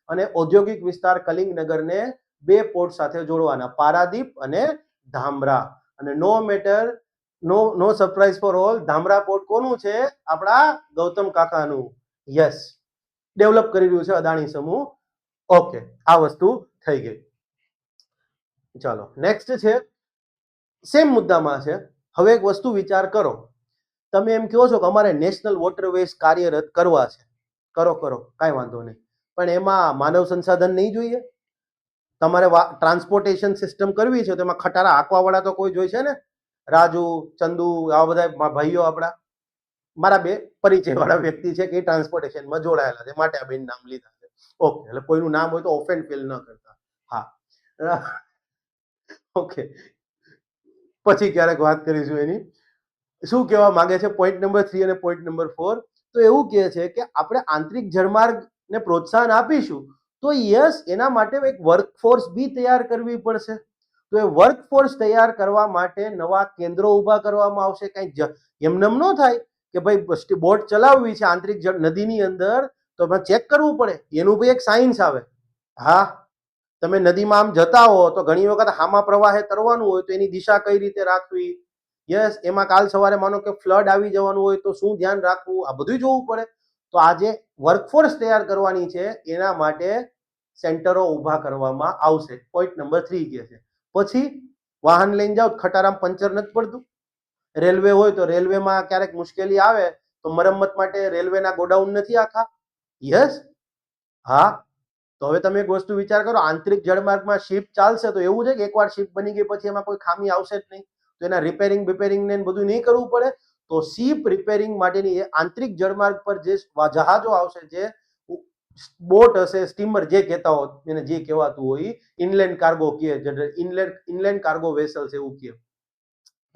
અને ઔદ્યોગિક વિસ્તાર કલિંગનગરને બે પોર્ટ સાથે જોડવાના, પારાદીપ અને ધામરા. અને no matter, no surprise for all, Dhamra port કોનું છે? આપણા ગૌતમ કાકાનું. યસ, ડેવલપ કરી રહ્યું છે અદાણી સમૂહ. ઓકે, આ વસ્તુ થઈ ગઈ. ચાલો નેક્સ્ટ છે સેમ મુદ્દામાં છે. હવે એક વસ્તુ વિચાર કરો, તમે એમ કહો છો કે અમારે નેશનલ વોટરવેઝ કાર્યરત કરવા છે, કરો કાંઈ વાંધો નહીં, પણ એમાં માનવ સંસાધન નહીં જોઈએ? તમારે ટ્રાન્સપોર્ટેશન સિસ્ટમ કરવી છે તો એમાં ખટારા હાંકવા વાળા તો કોઈ જોઈશે ને. રાજુ, ચંદુ, આવા બધા ભાઈઓ આપણા, મારા બે પરિચય વાળા વ્યક્તિ છે કે ટ્રાન્સપોર્ટેશનમાં જોડાયેલા છે, માટે આ બેન નામ લીધા છે. ઓકે, એટલે કોઈનું નામ હોય તો ઓફેન્ડ ફીલ ન કરતા. હા, ઓકે, પછી ક્યારેક વાત કરીશું એની. શું કહેવા માંગે છે પોઈન્ટ નંબર 3 અને પોઈન્ટ નંબર 4? તો એવું કહે છે કે આપણે આંતરિક જળમાર્ગને પ્રોત્સાહન આપીશું તો યસ, એના માટે એક વર્કફોર્સ બી તૈયાર કરવી પડશે. તો એ વર્કફોર્સ તૈયાર કરવા માટે નવા કેન્દ્રો ઊભા કરવામાં આવશે. કઈ એમનેમ ન થાય કે ભાઈ બોટ ચલાવવી છે આંતરિક જળ નદીની અંદર તો ચેક કરવું પડે, એનું બી એક સાયન્સ આવે. હા, તમે નદીમાં આમ જતા હો તો ઘણી વખત હામા પ્રવાહે તરવાનું હોય તો એની દિશા કઈ રીતે રાખવી, યસ, એમાં કાલ સવારે માનો કે ફ્લડ આવી જવાનું હોય તો શું ધ્યાન રાખવું, આ બધું જોવું પડે. તો આજે વર્કફોર્સ તૈયાર કરવાની છે, એના માટે સેન્ટરો ઊભા કરવામાં આવશે. પોઈન્ટ નંબર 3 કહે છે. પછી વાહન લઈને જાઓ, ખટારામ પંચર નથી પડતું. રેલવે હોય તો રેલવેમાં ક્યારેક મુશ્કેલી આવે તો મરમ્મત માટે રેલવેના ગોડાઉન નથી આખા? યસ. હા, તો હવે તમે એક વસ્તુ વિચાર કરો, આંતરિક જળમાર્ગમાં શિપ ચાલશે તો એવું છે કે એકવાર શિપ બની ગઈ પછી એમાં કોઈ ખામી આવશે જ નહીં, તો એના રિપેરિંગ ને બધું નહીં કરવું પડે. તો શિપ રિપેરિંગ માટેની આંતરિક જળમાર્ગ પર જે જહાજો આવશે, જે બોટ હશે, સ્ટીમર જે કહેતા હો, એને જે કહેવાતું હોય, ઇનલેન્ડ કાર્ગો કહે, ઇનલેન્ડ કાર્ગો વેસલ્સ એવું કહે,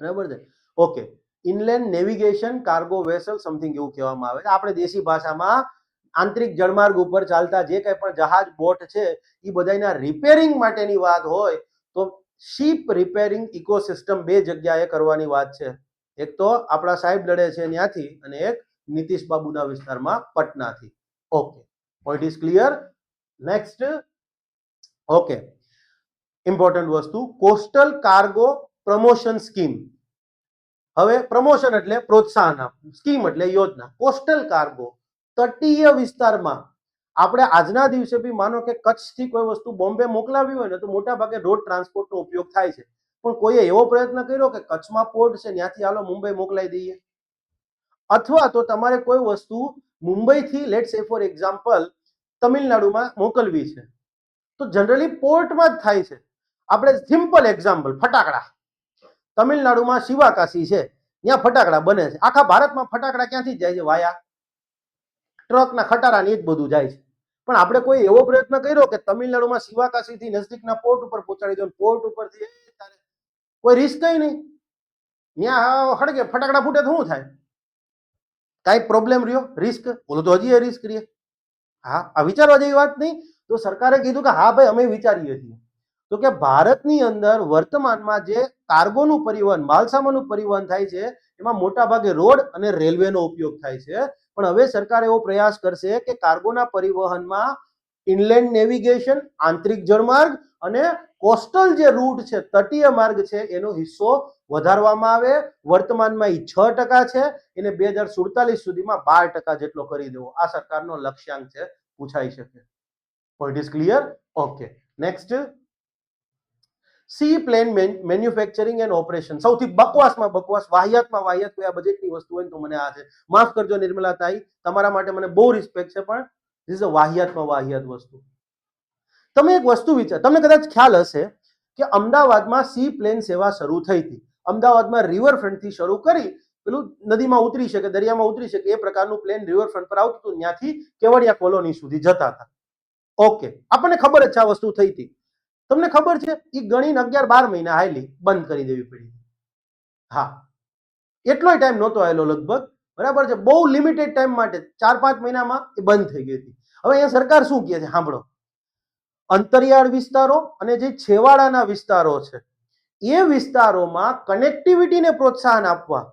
બરાબર છે. Okay, inland navigation cargo vessel something એવું કહેવામાં આવે છે. આપણે દેશી ભાષામાં આંતરિક જળમાર્ગ ઉપર ચાલતા જે કંઈ પણ જહાજ બોટ છે એ બધાના રિપેરિંગ માટેની વાત હોય તો શિપ રિપેરિંગ ઇકોસિસ્ટમ બે જગ્યાએ કરવાની વાત છે. એક તો આપણા સાહેબ લડે છે ત્યાંથી અને એક નીતિશ બાબુના વિસ્તારમાં પટનાથી. Okay, point is clear. Next, okay, important વસ્તુ, કોસ્ટલ કાર્ગો પ્રમોશન સ્કીમ. હવે પ્રમોશન એટલે પ્રોત્સાહન આપવું, સ્કીમ એટલે યોજના. કોસ્ટલ કાર્ગો, તટીય વિસ્તારમાં આપણે આજના દિવસે બી માનો કે કચ્છથી કોઈ વસ્તુ બોમ્બે મોકલાવી હોય ને તો મોટા ભાગે રોડ ટ્રાન્સપોર્ટનો ઉપયોગ થાય છે, પણ કોઈએ એવો પ્રયત્ન કર્યો કે કચ્છમાં પોર્ટ છે ત્યાંથી હાલો મુંબઈ મોકલાવી દઈએ, અથવા તો તમારે કોઈ વસ્તુ મુંબઈથી લેટ્સ સે ફોર એક્ઝામ્પલ તમિલનાડુમાં મોકલવી છે તો જનરલી પોર્ટમાં જ થાય છે. આપણે સિમ્પલ એક્ઝામ્પલ, ફટાકડા, તમિલનાડુમાં શિવાકાશી છે, ત્યાં ફટાકડા બને છે. આખા ભારતમાં ફટાકડા ક્યાંથી જાય છે? વાયા ટ્રકના ખટારાની જ બધું જાય છે. પણ આપણે કોઈ એવો પ્રયત્ન કર્યો કે તમિલનાડુમાં શિવાકાશીથી નજીકના પોર્ટ ઉપર પહોંચાડી દો, પોર્ટ ઉપરથી કોઈ રિસ્ક નહીં, ત્યાં હળગે ફટાકડા ફૂટે તો શું થાય? કાંઈ પ્રોબ્લેમ રહ્યો? રિસ્ક? બોલો તો હજી એ રિસ્ક રહે. હા, આ વિચારવા જેવી વાત નહીં. તો સરકારે કીધું કે હા ભાઈ અમે વિચારીએ છીએ. તો કે ભારતની અંદર વર્તમાનમાં જે કાર્ગોનું પરિવહન, માલસામાનનું પરિવહન થાય છે એમાં મોટા ભાગે રોડ અને રેલવેનો ઉપયોગ થાય છે. પણ હવે સરકાર એવો પ્રયાસ કરશે કે કાર્ગોના પરિવહનમાં ઇનલેન્ડ નેવિગેશન, આંતરિક જળમાર્ગ અને કોસ્ટલ જે રૂટ છે, તટીય માર્ગ છે, એનો હિસ્સો વધારવામાં આવે. વર્તમાનમાં એ 6% છે, એને 2047 સુધીમાં 12% જેટલો કરી દેવો, આ સરકારનો લક્ષ્યાંક છે. પૂછાઈ શકે. Point is clear? Okay, next, sea plane manufacturing and operation. સૌથી બકવાસમાં બકવાસ, વાહિયાતમાં વાહિયાત કોઈ આ બજેટની વસ્તુ હોય તો મને આ છે, માફ કરજો નિર્મલાતાઈ, તમારા માટે મને બહુ રિસ્પેક્ટ છે, પણ ધીસ ઇઝ અ વાહિયાતમાં વાહિયાત વસ્તુ. તમે એક વસ્તુ વિચાર, તમને કદાચ ખ્યાલ હશે કે અમદાવાદમાં સી પ્લેન સેવા શરૂ થઈ હતી. અમદાવાદમાં રિવરફ્રન્ટથી શરૂ કરી પેલું નદીમાં ઉતરી શકે, દરિયામાં ઉતરી શકે એ પ્રકારનું પ્લેન રિવરફ્રન્ટ પર આવતું હતું, ત્યાંથી કેવડિયા કોલોની સુધી જતા હતા. ઓકે, આપણને ખબર જ છે આ વસ્તુ થઈ હતી. તમને ખબર છે એ ગણીને 11-12 મહિના હાલી, બંધ કરી દેવી પડી. હા, એટલો ટાઈમ નહોતો આવેલો લગભગ, બરાબર છે, બહુ લિમિટેડ ટાઈમ માટે, 4-5 મહિનામાં એ બંધ થઈ ગઈ હતી. હવે અહીંયા સરકાર શું કહે છે સાંભળો, અંતરિયાળ વિસ્તારો અને જે છેવાડાના વિસ્તારો છે એ વિસ્તારોમાં કનેક્ટિવિટીને પ્રોત્સાહન આપવા.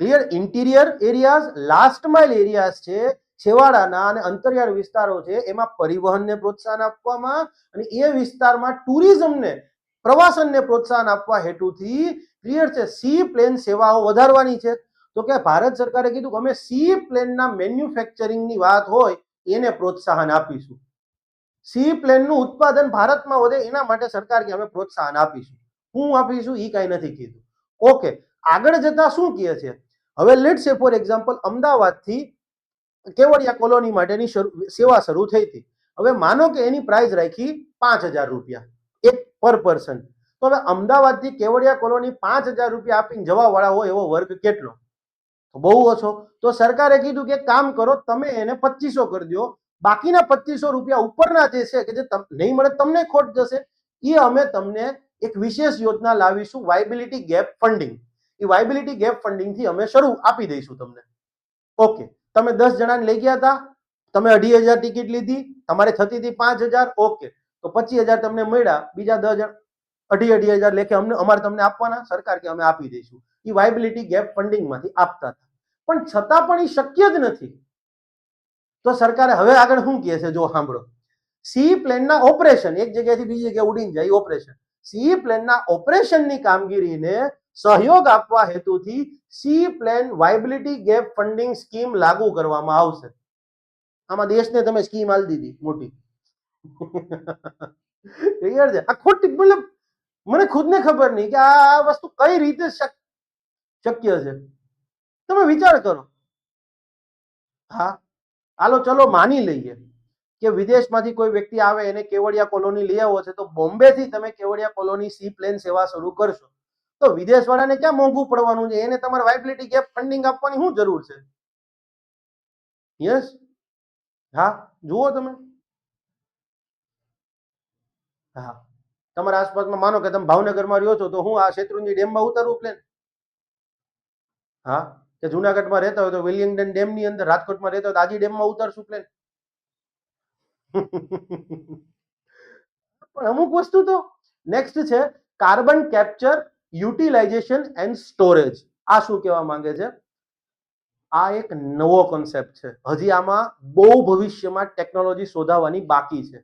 Clear? Interior areas, last mile areas છે, છેવાડાના અને અંતરિયાળ વિસ્તારો છે, એમાં પરિવહનને પ્રોત્સાહન આપવામાં અને એ વિસ્તારમાં ટુરિઝમને, પ્રવાસનને પ્રોત્સાહન આપવા હેતુથી ક્લિયર છે સી પ્લેન સેવાઓ વધારવાની છે. તો કે ભારત સરકારે કીધું કે અમે સી પ્લેનના મેન્યુફેક્ચરિંગની વાત હોય એને પ્રોત્સાહન આપીશું. સી પ્લેનનું ઉત્પાદન ભારતમાં વધે એના માટે સરકાર કે અમે પ્રોત્સાહન આપીશું. હું આપીશું એ કાંઈ નથી કીધું. ઓકે, આગળ જતા શું કહે છે, હવે લેટ્સ સે ફોર એક્ઝામ્પલ અમદાવાદથી કેવડિયા કોલોની માટેની સેવા શરૂ થઈ હતી. હવે માનો કે એની પ્રાઇસ રાખી 5,000 રૂપિયા એક પર પર્સન. તો હવે અમદાવાદથી કેવડિયા કોલોની 5,000 રૂપિયા આપીને જવા વાળા હોય એવો વર્ગ કેટલો? બહુ ઓછો. તો સરકારે કીધું કે કામ કરો, તમે એને 2,500 કરી દો, બાકીના 2,500 રૂપિયા ઉપરના જે છે કે જે નહીં મળે તમને ખોટ જશે, એ અમે તમને એક વિશેષ યોજના લાવીશું, વાયબિલિટી ગેપ ફંડિંગ. એ વાયબિલિટી ગેપ ફંડિંગ થી અમે શરૂ આપી દઈશું તમને. ઓકે, તમે 10 જણાને લઈ ગયા હતા, તમે 2,500 ટિકિટ લીધી, તમારે થતી હતી 5,000. ઓકે, તો 25,000 તમને મળ્યા, બીજા 10 જણ 2,500 લેખે અમારે તમને આપવાના, સરકાર કે અમે આપી દઈશું. એ વાયબિલિટી ગેપ ફંડિંગ માંથી આપતા હતા. પણ છતાં પણ એ શક્ય જ નથી. તો સરકારે હવે આગળ શું કહે છે જો સાંભળો, સી પ્લેનના ઓપરેશન, એક જગ્યાએથી બીજી જગ્યાએ ઉડીને જાય ઓપરેશન, સી પ્લેનના ઓપરેશનની કામગીરીને સહયોગ આપવા હેતુથી sea plane viability gap funding scheme લાગુ કરવામાં આવશે. આમાં દેશને તમે સ્કીમ આલી દીધી મોટી. ક્લિયર છે? આ ખોટી, મતલબ મને ખુદને ખબર નહીં કે આ વસ્તુ કઈ રીતે શક્ય છે. તમે વિચાર કરો. હા, હાલો ચલો માની લઈએ કે વિદેશમાંથી કોઈ વ્યક્તિ આવે, એને કેવડિયા કોલોની લઈ આવો છે, તો બોમ્બે થી તમે કેવડિયા કોલોની સી પ્લેન સેવા શરૂ કરશો, તો વિદેશ વાળાને ક્યાં મોંઘું પડવાનું છે? એને તમારે વાયબિલિટી ગેપ ફંડિંગ આપવાની શું જરૂર છે? યસ, હા, જુઓ તમે. હા, તમારા આસપાસમાં માનો કે તમે ભાવનગરમાં રહ્યો છો, તો હું આ શેત્રુંજી ડેમમાં ઉતારું પ્લેન? હા, કે જુનાગઢમાં રહેતા હોય તો વિલિંગડન ડેમ ની અંદર, રાજકોટમાં રહેતા હોય તો આજી ડેમમાં ઉતારશું પ્લેન? પણ અમુક વસ્તુ તો નેક્સ્ટ છે, carbon capture, utilization and storage. આ શું કહેવા માંગે છે? આ એક નવો કોન્સેપ્ટ છે. હજી આમાં બહુ ભવિષ્યમાં ટેકનોલોજી શોધાવાની બાકી છે.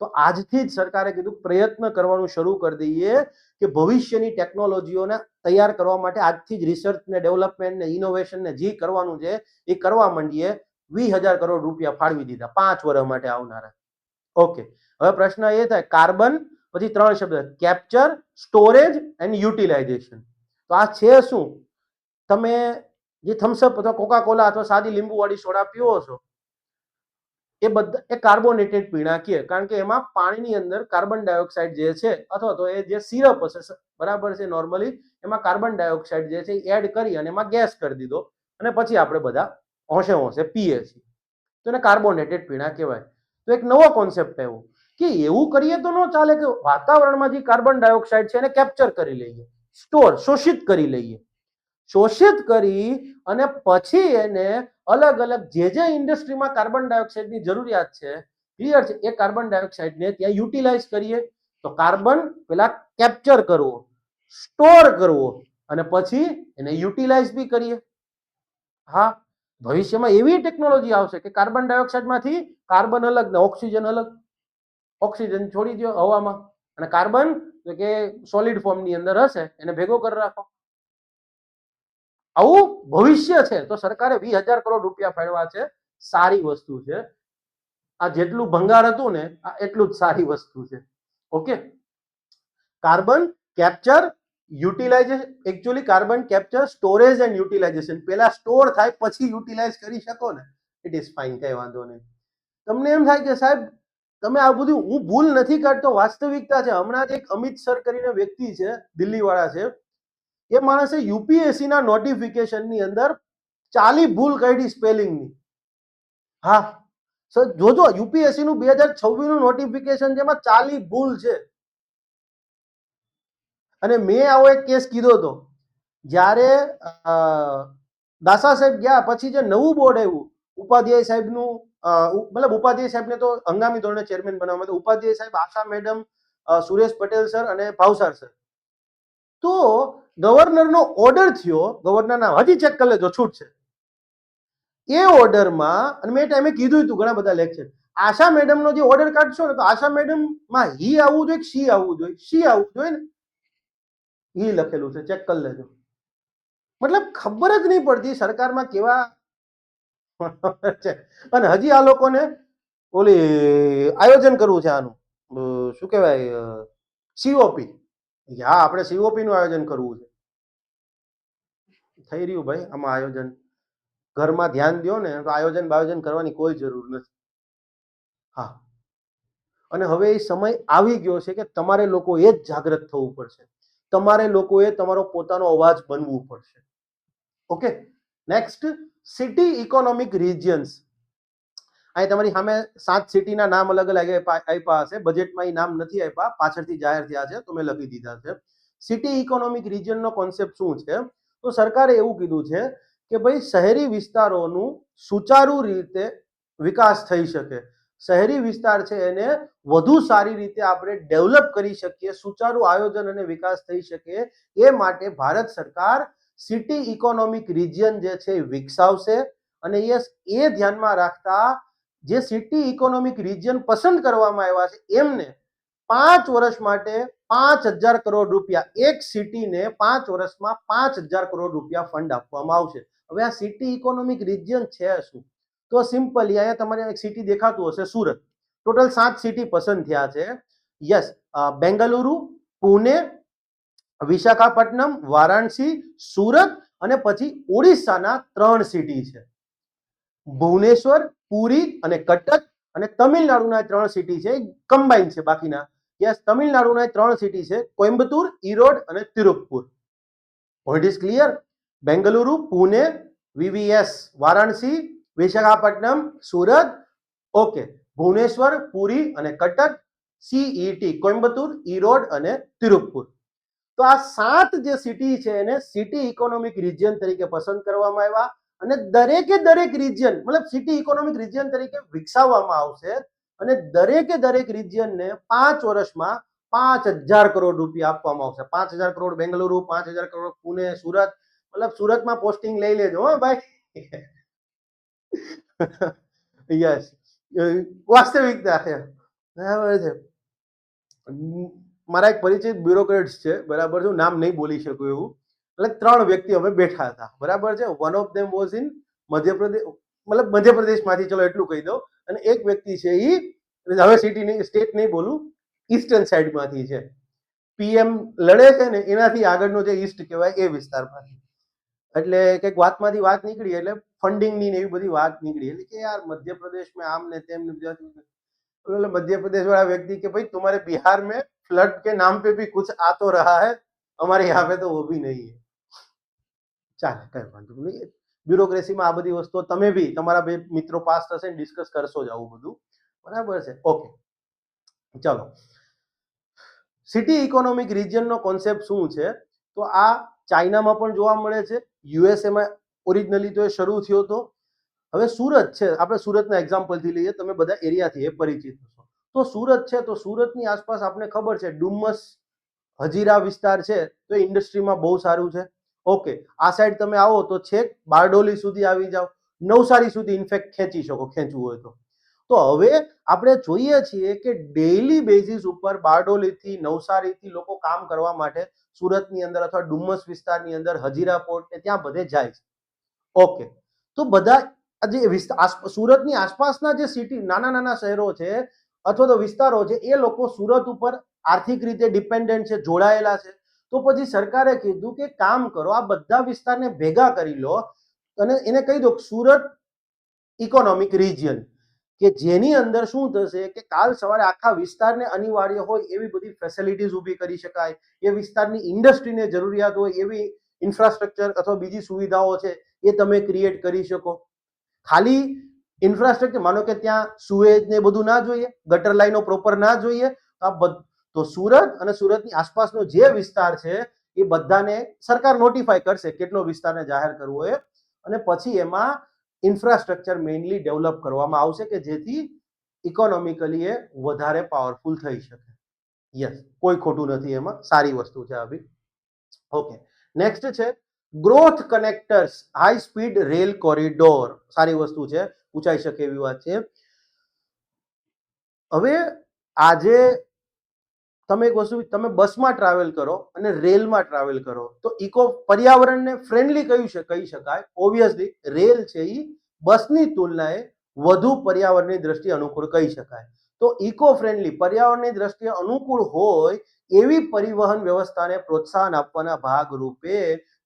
તો આજથી જ સરકારે કીધું પ્રયત્ન કરવાનું શરૂ કરી દઈએ કે ભવિષ્યની ટેકનોલોજીઓને તૈયાર કરવા માટે આજથી જ રિસર્ચ ને ડેવલપમેન્ટ ને ઇનોવેશન ને જે કરવાનું છે એ કરવા માંડીએ. 20,000 કરોડ રૂપિયા ફાળવી દીધા 5 વર્ષ માટે આવનારા. ઓકે, હવે પ્રશ્ન એ થાય, કાર્બન પછી 3 શબ્દ, કેપ્ચર, સ્ટોરેજ એન્ડ યુટિલાઇઝેશન. તો આ છે શું? તમે જે થમ્સઅપ અથવા કોકા કોલા અથવા સાદી લીંબુ વાળી સોડા પીવો છો, એ બધા એ કાર્બોનેટેડ પીણા કહે, કારણ કે એમાં પાણીની અંદર કાર્બન ડાયોક્સાઇડ જે છે, અથવા તો એ જે સિરપ હશે, બરાબર છે, નોર્મલી એમાં કાર્બન ડાયોક્સાઇડ જે છે એડ કરી અને એમાં ગેસ કરી દીધો, અને પછી આપણે બધા હોંશે હોંશે પીએ છીએ, તો એને કાર્બોનેટેડ પીણા કહેવાય. તો એક નવો કોન્સેપ્ટ આવ્યો કે એવું કરીએ તો ન ચાલે કે વાતાવરણમાં જે કાર્બન ડાયોક્સાઇડ છે એને કેપ્ચર કરી લઈએ, સ્ટોર, શોષિત કરી લઈએ. શોષિત કરી અને પછી એને અલગ અલગ જે ઇન્ડસ્ટ્રીમાં કાર્બન ડાયોક્સાઇડની જરૂરિયાત છે, ક્લિયર છે, એ કાર્બન ડાયોક્સાઇડને ત્યાં યુટિલાઇઝ કરીએ. તો કાર્બન પેલા કેપ્ચર કરવો, સ્ટોર કરવો, અને પછી એને યુટિલાઇઝ બી કરીએ. હા, ભવિષ્યમાં એવી ટેકનોલોજી આવશે કે કાર્બન ડાયોક્સાઇડમાંથી કાર્બન અલગ ને ઓક્સિજન અલગ. ઓક્સિજન છોડી દો હવામાં, અને કાર્બન કે સોલિડ ફોર્મની અંદર હશે એને ભેગો કરી રાખો. આવું ભવિષ્ય છે. તો સરકારે 20,000 કરોડ રૂપિયા ફાળવ્યા છે. સારી વસ્તુ છે. આ જેટલું ભંગાર હતું ને, આ એટલું જ સારી વસ્તુ છે. Okay, carbon capture, utilization, actually carbon capture, storage and utilization. પહેલા સ્ટોર થાય પછી યુટિલાઇઝ કરી શકો ને, ઇટ ઇઝ ફાઇન, કઈ વાંધો નહીં. તમને એમ થાય કે સાહેબ તમે આ બધું, હું ભૂલ નથી કાઢતો, વાસ્તવિકતા છે. હમણાં જ એક અમિત સર કરીને વ્યક્તિ છે, દિલ્હી વાળા છે, એ માણસે યુપીએસસી ના નોટિફિકેશન ની અંદર 40 ભૂલ કાઢી સ્પેલિંગની. હા સર, જોજો, યુપીએસસી નું 2026 નું નોટિફિકેશન છે, એમાં 40 ભૂલ છે. અને મેં આવો એક કેસ કીધો હતો જ્યારે દાસા સાહેબ ગયા પછી જે નવું બોર્ડ આવ્યું, ઉપાધ્યાય સાહેબનું, મતલબ ઉપાધ્યાય સાહેબને તો હંગામી ધોરણે ચેરમેન બનાવવામાં આવ્યા, ઉપાધ્યાય સાહેબ, આશા મેડમ, સુરેશ પટેલ સર અને ભાવસાર સર. તો ગવર્નરનો ઓર્ડર થયો, ગવર્નરના, હજી ચેક કરી લેજો, છૂટ છે. એ ઓર્ડરમાં, અને મેં ટાઈમે કીધું હતું ઘણા બધા લેક્ચર, આશા મેડમનો જે ઓર્ડર કાઢશો ને, તો આશા મેડમ માં હી આવવું જોઈએ, સી આવવું જોઈએ, સી આવવું જોઈએ ને, હી લખેલું છે, ચેક કરી લેજો. મતલબ ખબર જ નહીં પડતી સરકારમાં કેવા છે. અને હજી આ લોકોને ઓલી આયોજન કરવું છે આનું, શું કહેવાય, સીઓપી. હા, આપણે સીઓપી નું આયોજન કરવું છે. થઈ રહ્યું ભાઈ આમાં આયોજન. ઘરમાં ધ્યાન દો ને તો આયોજન બાયોજન કરવાની કોઈ જરૂર નથી. હા, અને હવે એ સમય આવી ગયો છે કે તમારે લોકોએ જ જાગૃત થવું પડશે. તમારે લોકોએ તમારો પોતાનો અવાજ બનવું પડશે. Okay, next, city economic regions. અહીં તમારી સામે 7 સિટીના નામ અલગ અલગ આપ્યા હશે. બજેટમાં એ નામ નથી આપ્યા, પાછળથી જાહેર થયા છે તો મેં લખી દીધા છે. સિટી ઇકોનોમિક રિજિયનનો કોન્સેપ્ટ શું છે? તો સરકારે એવું કીધું છે કે ભાઈ શહેરી વિસ્તારોનું સુચારુ રીતે વિકાસ થઈ શકે. શહેરી વિસ્તાર છે એને વધુ સારી રીતે આપણે ડેવલપ કરી શકીએ, સુચારુ આયોજન અને વિકાસ થઈ શકે એ માટે ભારત સરકાર સિટી ઇકોનોમિક રિજિયન જે છે એ વિકસાવશે. અને એ ધ્યાનમાં રાખતા જે સિટી ઇકોનોમિક રિજિયન પસંદ કરવામાં આવ્યા છે એમને 5 વર્ષ માટે 5,000 કરોડ રૂપિયા, એક સિટીને 5 વર્ષમાં 5,000 કરોડ રૂપિયા ફંડ આપવામાં આવશે. હવે આ સિટી ઇકોનોમિક રિજિયન છે શું? તો સિમ્પલી અહીંયા તમારે એક સિટી દેખાતું હશે, સુરત. ટોટલ 7 સિટી પસંદ થયા છે. યસ, બેંગલુરુ, પુણે, વિશાખાપટ્ટનમ, વારાણસી, સુરત અને પછી ઓડિશાના 3 સિટી છે, ભુવનેશ્વર, પુરી અને કટક. અને તમિલનાડુના 3 સિટી છે, કમ્બાઈન છે બાકીના. યસ, તમિલનાડુના 3 સિટી છે, કોઇમ્બતુર, ઈરોડ અને Tiruppur. Point is clear. Bengaluru, Pune, VVS, Varanasi, Visakhapatnam, Surat. Okay, Bhubaneswar, Puri અને કટક. સીઈટી, કોઇમ્બતુર, ઈરોડ અને તિરુપુર. તો આ 7 જે સિટી છે એને સિટી ઇકોનોમિક રિજિયન તરીકે પસંદ કરવામાં આવ્યા. અને દરેક રિજિયન મતલબ સિટી ઇકોનોમિક રિજિયન તરીકે વિકસાવવામાં આવશે. અને દરેક રિજિયનને 5 વર્ષમાં 5,000 કરોડ રૂપિયા આપવામાં આવશે. 5,000 કરોડ બેંગલુરુ, 5,000 કરોડ પુણે, સુરત. મતલબ સુરતમાં પોસ્ટિંગ લઈ લેજો હો ભાઈ. યસ, વાસ્તવિકતા છે. બરાબર છે. મારા એક પરિચિત બ્યુરોક્રેટ્સ છે, બરાબર છે, નામ નહીં બોલી શકું એવું. એટલે 3 વ્યક્તિ અમે બેઠા હતા, બરાબર છે. One of them was in Madhya Pradesh, મતલબ મધ્યપ્રદેશમાંથી, ચલો એટલું કહી દઉં. અને એક વ્યક્તિ છે એ હવે સિટી નહીં, સ્ટેટ નહીં બોલું, ઈસ્ટર્ન સાઈડમાંથી છે. પીએમ લડે છે ને એનાથી આગળનો જે ઈસ્ટ કહેવાય એ વિસ્તારમાંથી. એટલે કંઈક વાતમાંથી વાત નીકળી, એટલે ફંડિંગની ને એવી બધી વાત નીકળી. એટલે કે યાર મધ્યપ્રદેશમાં આમ ને તેમ ને, मध्य प्रदेश वाला व्यक्ति कि भाई तुम्हारे बिहार में फ्लड के नाम पे भी कुछ आ तो रहा है, हमारे यहाँ पे तो वो भी नहीं है. ચાલે, કઈ વાંધો નહીં. બ્યુરોક્રેસીમાં આ બધી વસ્તુઓ તમે બી તમારા બે મિત્રો પાસ થશે ને ડિસ્કસ કરશો જ આવું બધું, બરાબર છે. ઓકે, ચલો. સિટી ઇકોનોમિક રિજિયનનો કોન્સેપ્ટ શું છે? તો આ ચાઇનામાં પણ જોવા મળે છે, યુએસએમાં ઓરિજિનલી તો એ શરૂ થયો હતો. હવે સુરત છે, આપણે સુરતના એક્ઝામ્પલથી લઈએ, તમે બધા એરિયાથી એ પરિચિત છો. તો સુરત છે, તો સુરતની આસપાસ આપણે ખબર છે ડુમસ, હજીરા વિસ્તાર છે, તો ઇન્ડસ્ટ્રીમાં બહુ સારું છે. ઓકે, આ સાઈડ તમે આવો તો છેક બારડોલી સુધી આવી જાઓ, નવસારી સુધી ઇનફેક્ટ ખેંચી શકો, ખેંચવું હોય તો. તો હવે આપણે જોઈએ છીએ કે ડેઈલી બેઝિસ ઉપર બારડોલીથી, નવસારીથી લોકો કામ કરવા માટે સુરતની અંદર અથવા ડુમસ વિસ્તારની અંદર, હજીરા પોર્ટ ને ત્યાં બધે જાય છે. ઓકે, તો બધા જે સુરતની આસપાસના જે સિટી, નાના નાના શહેરો છે અથવા તો વિસ્તારો છે, એ લોકો સુરત ઉપર આર્થિક રીતે ડિપેન્ડન્ટ છે, જોડાયેલા છે. તો પછી સરકારે કીધું કે કામ કરો, આ બધા વિસ્તારને ભેગા કરી લો અને એને કહી દો સુરત ઇકોનોમિક રિજિયન, કે જેની અંદર શું થશે કે કાલ સવારે આખા વિસ્તારને અનિવાર્ય હોય એવી બધી ફેસિલિટીઝ ઊભી કરી શકાય, એ વિસ્તારની ઇન્ડસ્ટ્રીને જરૂરિયાત હોય એવી ઇન્ફ્રાસ્ટ્રક્ચર અથવા બીજી સુવિધાઓ છે એ તમે ક્રિએટ કરી શકો. ખાલી ઇન્ફ્રાસ્ટ્રક્ચર, માનો કે ત્યાં સુએજ ને બધું ના જોઈએ, ગટર લાઈનો પ્રોપર ના જોઈએ, તો સુરત અને સુરતની આસપાસનો જે વિસ્તાર છે એ બધાને સરકાર નોટિફાય કરશે કેટલો વિસ્તારને જાહેર કરવો એ, અને પછી એમાં ઇન્ફ્રાસ્ટ્રક્ચર મેઇનલી ડેવલપ કરવામાં આવશે કે જેથી ઇકોનોમિકલી એ વધારે પાવરફુલ થઈ શકે. યસ, કોઈ ખોટું નથી એમાં, સારી વસ્તુ છે આ બી. ઓકે, નેક્સ્ટ છે growth connectors, high speed rail corridor. સારી વસ્તુ છે, પૂછાઈ શકે એવી વાત છે. હવે આજે તમે એક વસ્તુ, તમે બસમાં ટ્રાવેલ કરો અને રેલમાં ટ્રાવેલ કરો તો પર્યાવરણને ફ્રેન્ડલી કહી શકાય. ઓબ્વિયસલી રેલ છે એ બસની તુલનાએ વધુ પર્યાવરણની દ્રષ્ટિએ અનુકૂળ કહી શકાય. તો ઇકો ફ્રેન્ડલી પર્યાવરણની દ્રષ્ટિએ અનુકૂળ હોય એવી પરિવહન વ્યવસ્થાને પ્રોત્સાહન આપવાના ભાગરૂપે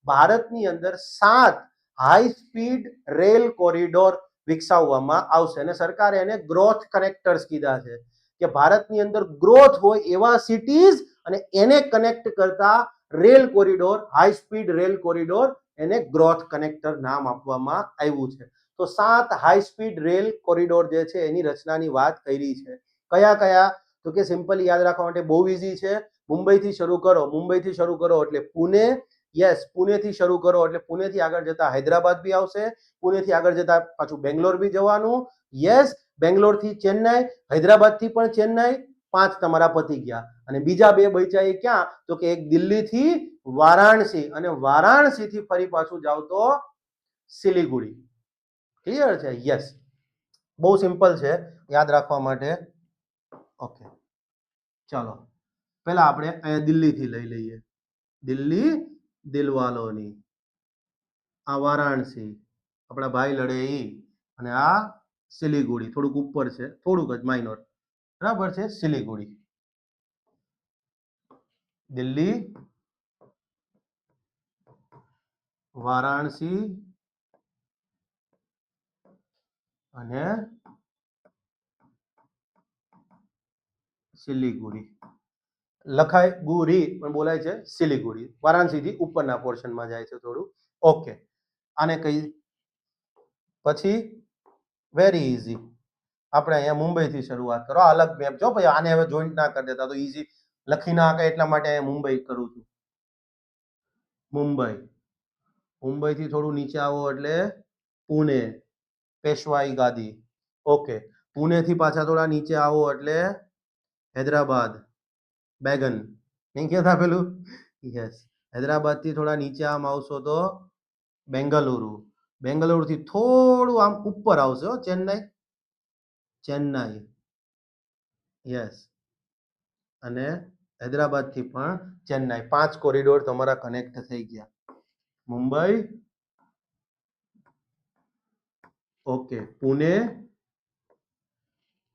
ભારતની અંદર 7 હાઈ સ્પીડ રેલ કોરિડોર વિકસાવવામાં આવશે અને સરકારે એને ગ્રોથ કનેક્ટર્સ કીધા છે કે ભારતની અંદર ગ્રોથ હોય એવા સિટીઝ અને એને કનેક્ટ કરતા rail corridor, high speed rail corridor, એને ગ્રોથ કનેક્ટર નામ આપવામાં આવ્યું છે. તો 7 હાઈ સ્પીડ રેલ કોરિડોર જે છે એની રચનાની વાત કરી છે. કયા કયા? તો કે સિમ્પલી યાદ રાખવા માટે બહુ ઈઝી છે. મુંબઈથી શરૂ કરો એટલે પુણે, યસ, પુણેથી શરૂ કરો એટલે પુણેથી આગળ જતા હૈદરાબાદ બી આવશે, પુણેથી આગળ જતા પાછું બેંગ્લોર બી જવાનું, યસ, બેંગ્લોરથી ચેન્નાઈ, હૈદરાબાદથી પણ ચેન્નાઈ, 5 તમારા પતી ગયા. અને બીજા 2 બચ્યા એ ક્યાં? તો કે એક દિલ્હીથી વારાણસી અને વારાણસીથી ફરી પાછું જાવ તો સિલિગુડી. ક્લિયર છે? યસ, બહુ સિમ્પલ છે યાદ રાખવા માટે. ઓકે, ચાલો પહેલા આપણે અહીંયા દિલ્હીથી લઈ લઈએ. દિલ્હી દિલવાલોની, આ વારાણસી આપણા ભાઈ લડે ઈ, અને આ સિલિગુડી થોડુંક ઉપર છે, થોડુંક જ માઇનોર, બરાબર છે. સિલિગુડી, દિલ્હી, વારાણસી અને સિલિગુડી. લખાય ગુરી પણ બોલાય છે સિલિગુડી. વારાણસીથી ઉપરના પોર્શનમાં જાય છે થોડું. ઓકે, આને કઈ પછી વેરી ઈઝી, આપણે અહીંયા મુંબઈથી શરૂઆત કરો. અલગ મેપ જો ભાઈ, આને હવે જોઈન્ટ ના કરી દેતા તો ઈઝી લખી ના શકે, એટલા માટે અહીંયા મુંબઈ કરું છું. મુંબઈથી થોડું નીચે આવો એટલે પુણે, પેશવાઈ ગાદી. ઓકે, પુણેથી પાછા થોડા નીચે આવો એટલે હૈદરાબાદ, બેગન નહીં કહેતા પેલું? યસ, હૈદરાબાદથી થોડા નીચે આમ આવશો તો બેંગલુરુ, બેંગલુરુથી થોડું આમ ઉપર આવશો ચેન્નાઈ, યસ, અને હૈદરાબાદથી પણ ચેન્નાઈ. 5 કોરિડોર તમારા કનેક્ટ થઈ ગયા. મુંબઈ, ઓકે, પુણે,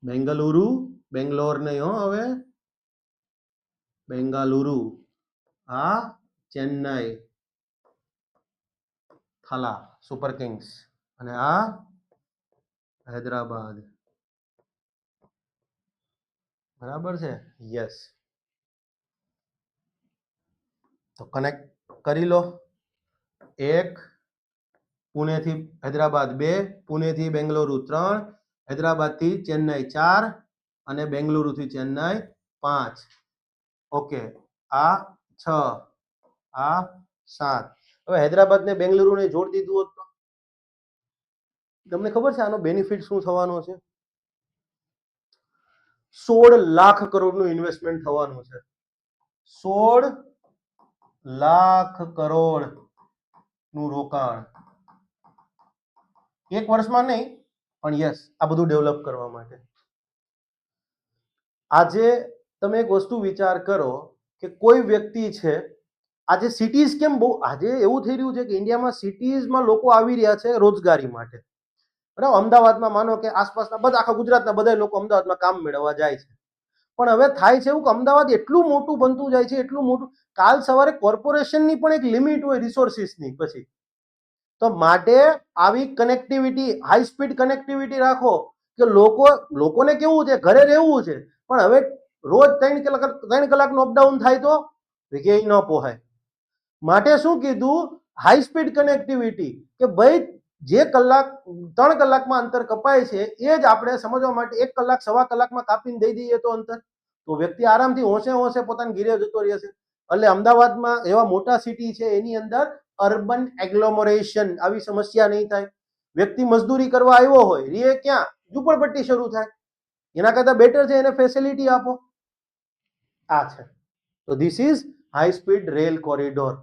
બેંગલુરુ, બેંગ્લોર નહીં હો હવે, બેંગાલુરુ, આ ચેન્નાઈ, થાલા સુપર કિંગ્સ, અને આ હૈદરાબાદ. બરાબર છે? યસ, તો કનેક્ટ કરી લો. 1, પુણેથી હૈદરાબાદ 2, પુણેથી બેંગલુરુ 3, હૈદરાબાદથી ચેન્નાઈ 4 અને બેંગલુરુથી ચેન્નાઈ 5. ઓકે, આ 6, આ 7. હવે હૈદરાબાદને બેંગલુરુને જોડી દીધું હોત તો તમને ખબર છે આનો બેનિફિટ શું થવાનો છે? 16 લાખ કરોડનું ઇન્વેસ્ટમેન્ટ થવાનું છે. 16 લાખ કરોડ નું રોકાણ એક વર્ષમાં નહીં, પણ યસ, આ બધું ડેવલપ કરવા માટે. આજે તમે એક વસ્તુ વિચાર કરો કે કોઈ વ્યક્તિ છે, આજે સિટીઝ કેમ બહુ, આજે એવું થઈ રહ્યું છે કે ઇન્ડિયામાં સિટીઝમાં લોકો આવી રહ્યા છે રોજગારી માટે. બરાબર, અમદાવાદમાં માનો કે આસપાસના બધા, આખા ગુજરાતના બધા લોકો અમદાવાદમાં કામ મેળવવા જાય છે. પણ હવે થાય છે એવું કે અમદાવાદ એટલું મોટું બનતું જાય છે, એટલું મોટું, કાલ સવારે કોર્પોરેશનની પણ એક લિમિટ હોય રિસોર્સિસની. પછી તો માટે આવી કનેક્ટિવિટી, હાઈ સ્પીડ કનેક્ટિવિટી રાખો કે લોકોને કેવું છે, ઘરે રહેવું છે, પણ હવે રોજ 3 કલાકનું અપડાઉન થાય તો જગ્યાએ ન પોહાય. માટે શું કીધું? હાઈ સ્પીડ કનેક્ટિવિટી, કે ભાઈ જે 3 કલાકમાં અંતર કપાય છે એ જ આપણે સમજવા માટે 1 કલાક, સવા કલાકમાં કાપીને દઈ દઈએ તો અંતર, તો વ્યક્તિ આરામથી હોશે પોતાના ઘરે જતો રહેશે. એટલે અમદાવાદમાં એવા મોટા સિટી છે એની અંદર અર્બન એગ્લોમરેશન આવી સમસ્યા નહીં થાય. વ્યક્તિ મજદૂરી કરવા આવ્યો હોય, રે ક્યાં? ઝૂંપડપટ્ટી શરૂ થાય. એના કરતા બેટર છે એને ફેસિલિટી આપો. આ છે. તો this is high speed rail corridor.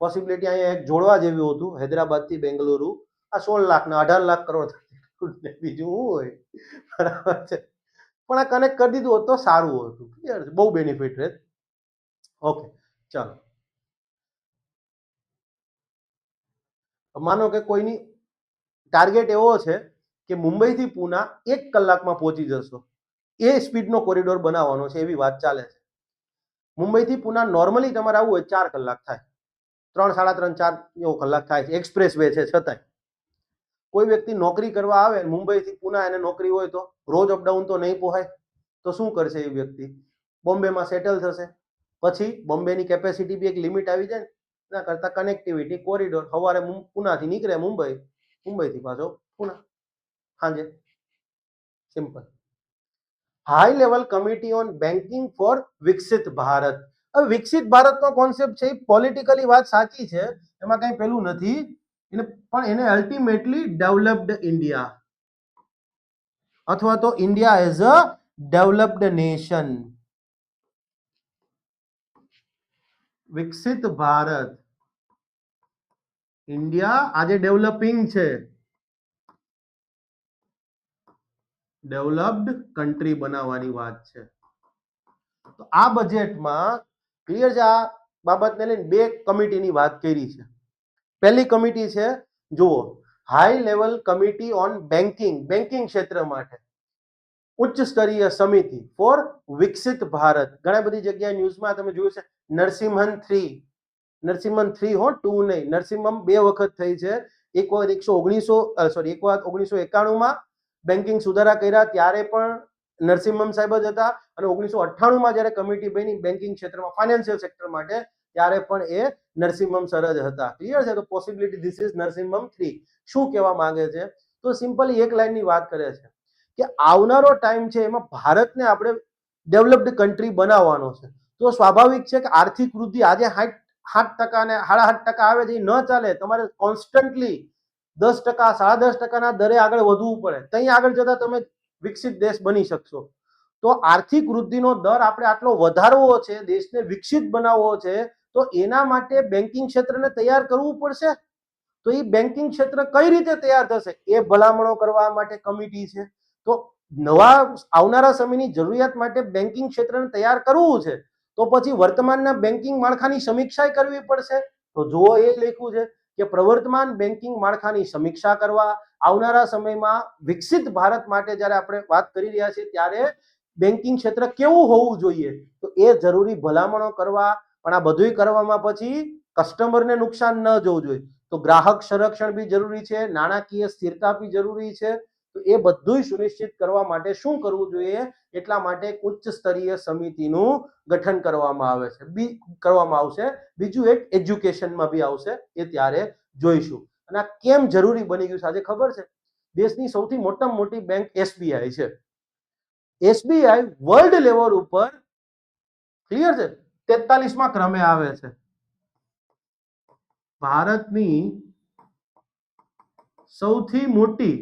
Possibility અહીંયા એક જોડવા જેવું હતું, હૈદરાબાદથી બેંગલુરુ. આ 16 લાખ ને 18 લાખ કરોડ બીજું શું હોય? બરાબર છે, પણ આ કનેક્ટ કરી દીધું હોત તો સારું હતું. ક્લિયર છે? બહુ બેનિફિટ રહે. ઓકે, ચાલો, માનો કે કોઈની ટાર્ગેટ એવો છે કે મુંબઈથી પુના 1 કલાકમાં પહોંચી જશો, એ સ્પીડનો કોરિડોર બનાવવાનો છે એવી વાત ચાલે છે. મુંબઈથી પુના નોર્મલી તમારે આવવું હોય 4 કલાક થાય, 3, 3.5, 4 એવો કલાક થાય છે. એક્સપ્રેસ વે છે છતાંય કોઈ વ્યક્તિ નોકરી કરવા આવે મુંબઈથી પુના, એને નોકરી હોય તો રોજ અપડાઉન તો નહીં પોહાય, તો શું કરશે એ વ્યક્તિ? બોમ્બેમાં સેટલ થશે. પછી બોમ્બેની કેપેસિટી બી એક લિમિટ આવી જાય ને, એના કરતા કનેક્ટિવિટી કોરિડોર, સવારે પુનાથી નીકળે મુંબઈ, મુંબઈથી પાછો પુના સાંજે. Simple. High level committee on banking for વિકસિત ભારત. હવે વિકસિત ભારતનો કોન્સેપ્ટ છે, પોલિટિકલી વાત સાચી છે, એમાં કઈ પેલું નથી, પણ એને અલ્ટિમેટલી ડેવલપ્ડ ઇન્ડિયા અથવા તો India as a developed nation, વિકસિત ભારત, ઇન્ડિયા આજે ડેવલપિંગ છે, ડેવલપ્ડ કન્ટ્રી બનાવવાની વાત છે. તો આ બજેટમાં ક્લિયર છે, આ બાબતને લઈને 2 કમિટીની વાત કરી છે. પહેલી કમિટી છે, જુઓ, high level committee on banking ક્ષેત્ર માટે ઉચ્ચ સ્તરીય સમિતિ ફોર વિકસિત ભારત. ઘણા બધી જગ્યાએ ન્યૂઝમાં તમે જોયું છે નરસિંહન 3, નરસિંહન 3 હો, 2 નહીં, નરસિંહમ 2 વખત થઈ છે. એક વખત 1991માં બેન્કિંગ સુધારા કર્યા ત્યારે પણ નરસિંહમ સાહેબ જ હતા, અને 1998માં જ્યારે કમિટી બની બેન્કિંગ ક્ષેત્રમાં ફાઇનાન્શિયલ સેક્ટર માટે ત્યારે પણ એ નરસિંહમ સર જ હતા. ક્લિયર છે? તો પોસિબિલિટી ધીસ ઇઝ નરસિંહમ 3. શું કહેવા માંગે છે? તો સિમ્પલી એક લાઈનની વાત કરે છે કે આવનારો ટાઈમ છે એમાં ભારતને આપણે ડેવલપ્ડ કન્ટ્રી બનાવવાનો છે. તો સ્વાભાવિક છે કે આર્થિક વૃદ્ધિ આજે 7% ને 8.5% આવે છે, એ ન ચાલે. તમારે કોન્સ્ટન્ટલી 10%, 10.5%ના દરે આગળ વધવું પડે, ત્યાં આગળ જતા તમે વિકસિત દેશ બની શકશો. તો આર્થિક વૃદ્ધિનો દર આપણે આટલો વધારવો છે, દેશને વિકસિત બનાવવો છે, તો એના માટે બેન્કિંગ ક્ષેત્રને તૈયાર કરવું પડશે. તો એ બેન્કિંગ ક્ષેત્ર કઈ રીતે તૈયાર થશે એ ભલામણો કરવા માટે કમિટી છે. તો નવા આવનારા સમયની જરૂરિયાત માટે બેન્કિંગ ક્ષેત્રને તૈયાર કરવું છે, તો પછી વર્તમાનના બેન્કિંગ માળખાની સમીક્ષા કરવી પડશે. તો જુઓ, એ લખ્યું છે કે પ્રવર્તમાન બેન્કિંગ માળખાની સમીક્ષા કરવા, આવનારા સમયમાં વિકસિત ભારત માટે જ્યારે આપણે વાત કરી રહ્યા છીએ ત્યારે બેન્કિંગ ક્ષેત્ર કેવું હોવું જોઈએ, તો એ જરૂરી ભલામણો કરવા. પણ આ બધું કરવામાં પછી કસ્ટમરને નુકસાન ન જવું જોઈએ, તો ગ્રાહક સંરક્ષણ બી જરૂરી છે, નાણાકીય સ્થિરતા બી જરૂરી છે. તો એ બધું સુનિશ્ચિત કરવા માટે શું કરવું જોઈએ? એટલા માટે ઉચ્ચ સ્તરીય સમિતિનું ગઠન કરવામાં આવશે. બીજું એક એજ્યુકેશનમાં બી આવશે, એ ત્યારે જોઈશું. અને આ કેમ જરૂરી બની ગયું છે આજે ખબર છે? દેશની સૌથી મોટામાં મોટી બેંક એસબીઆઈ છે. એસબીઆઈ વર્લ્ડ લેવલ ઉપર ક્લિયર છે 43મા ક્રમે આવે છે. ભારતની સૌથી મોટી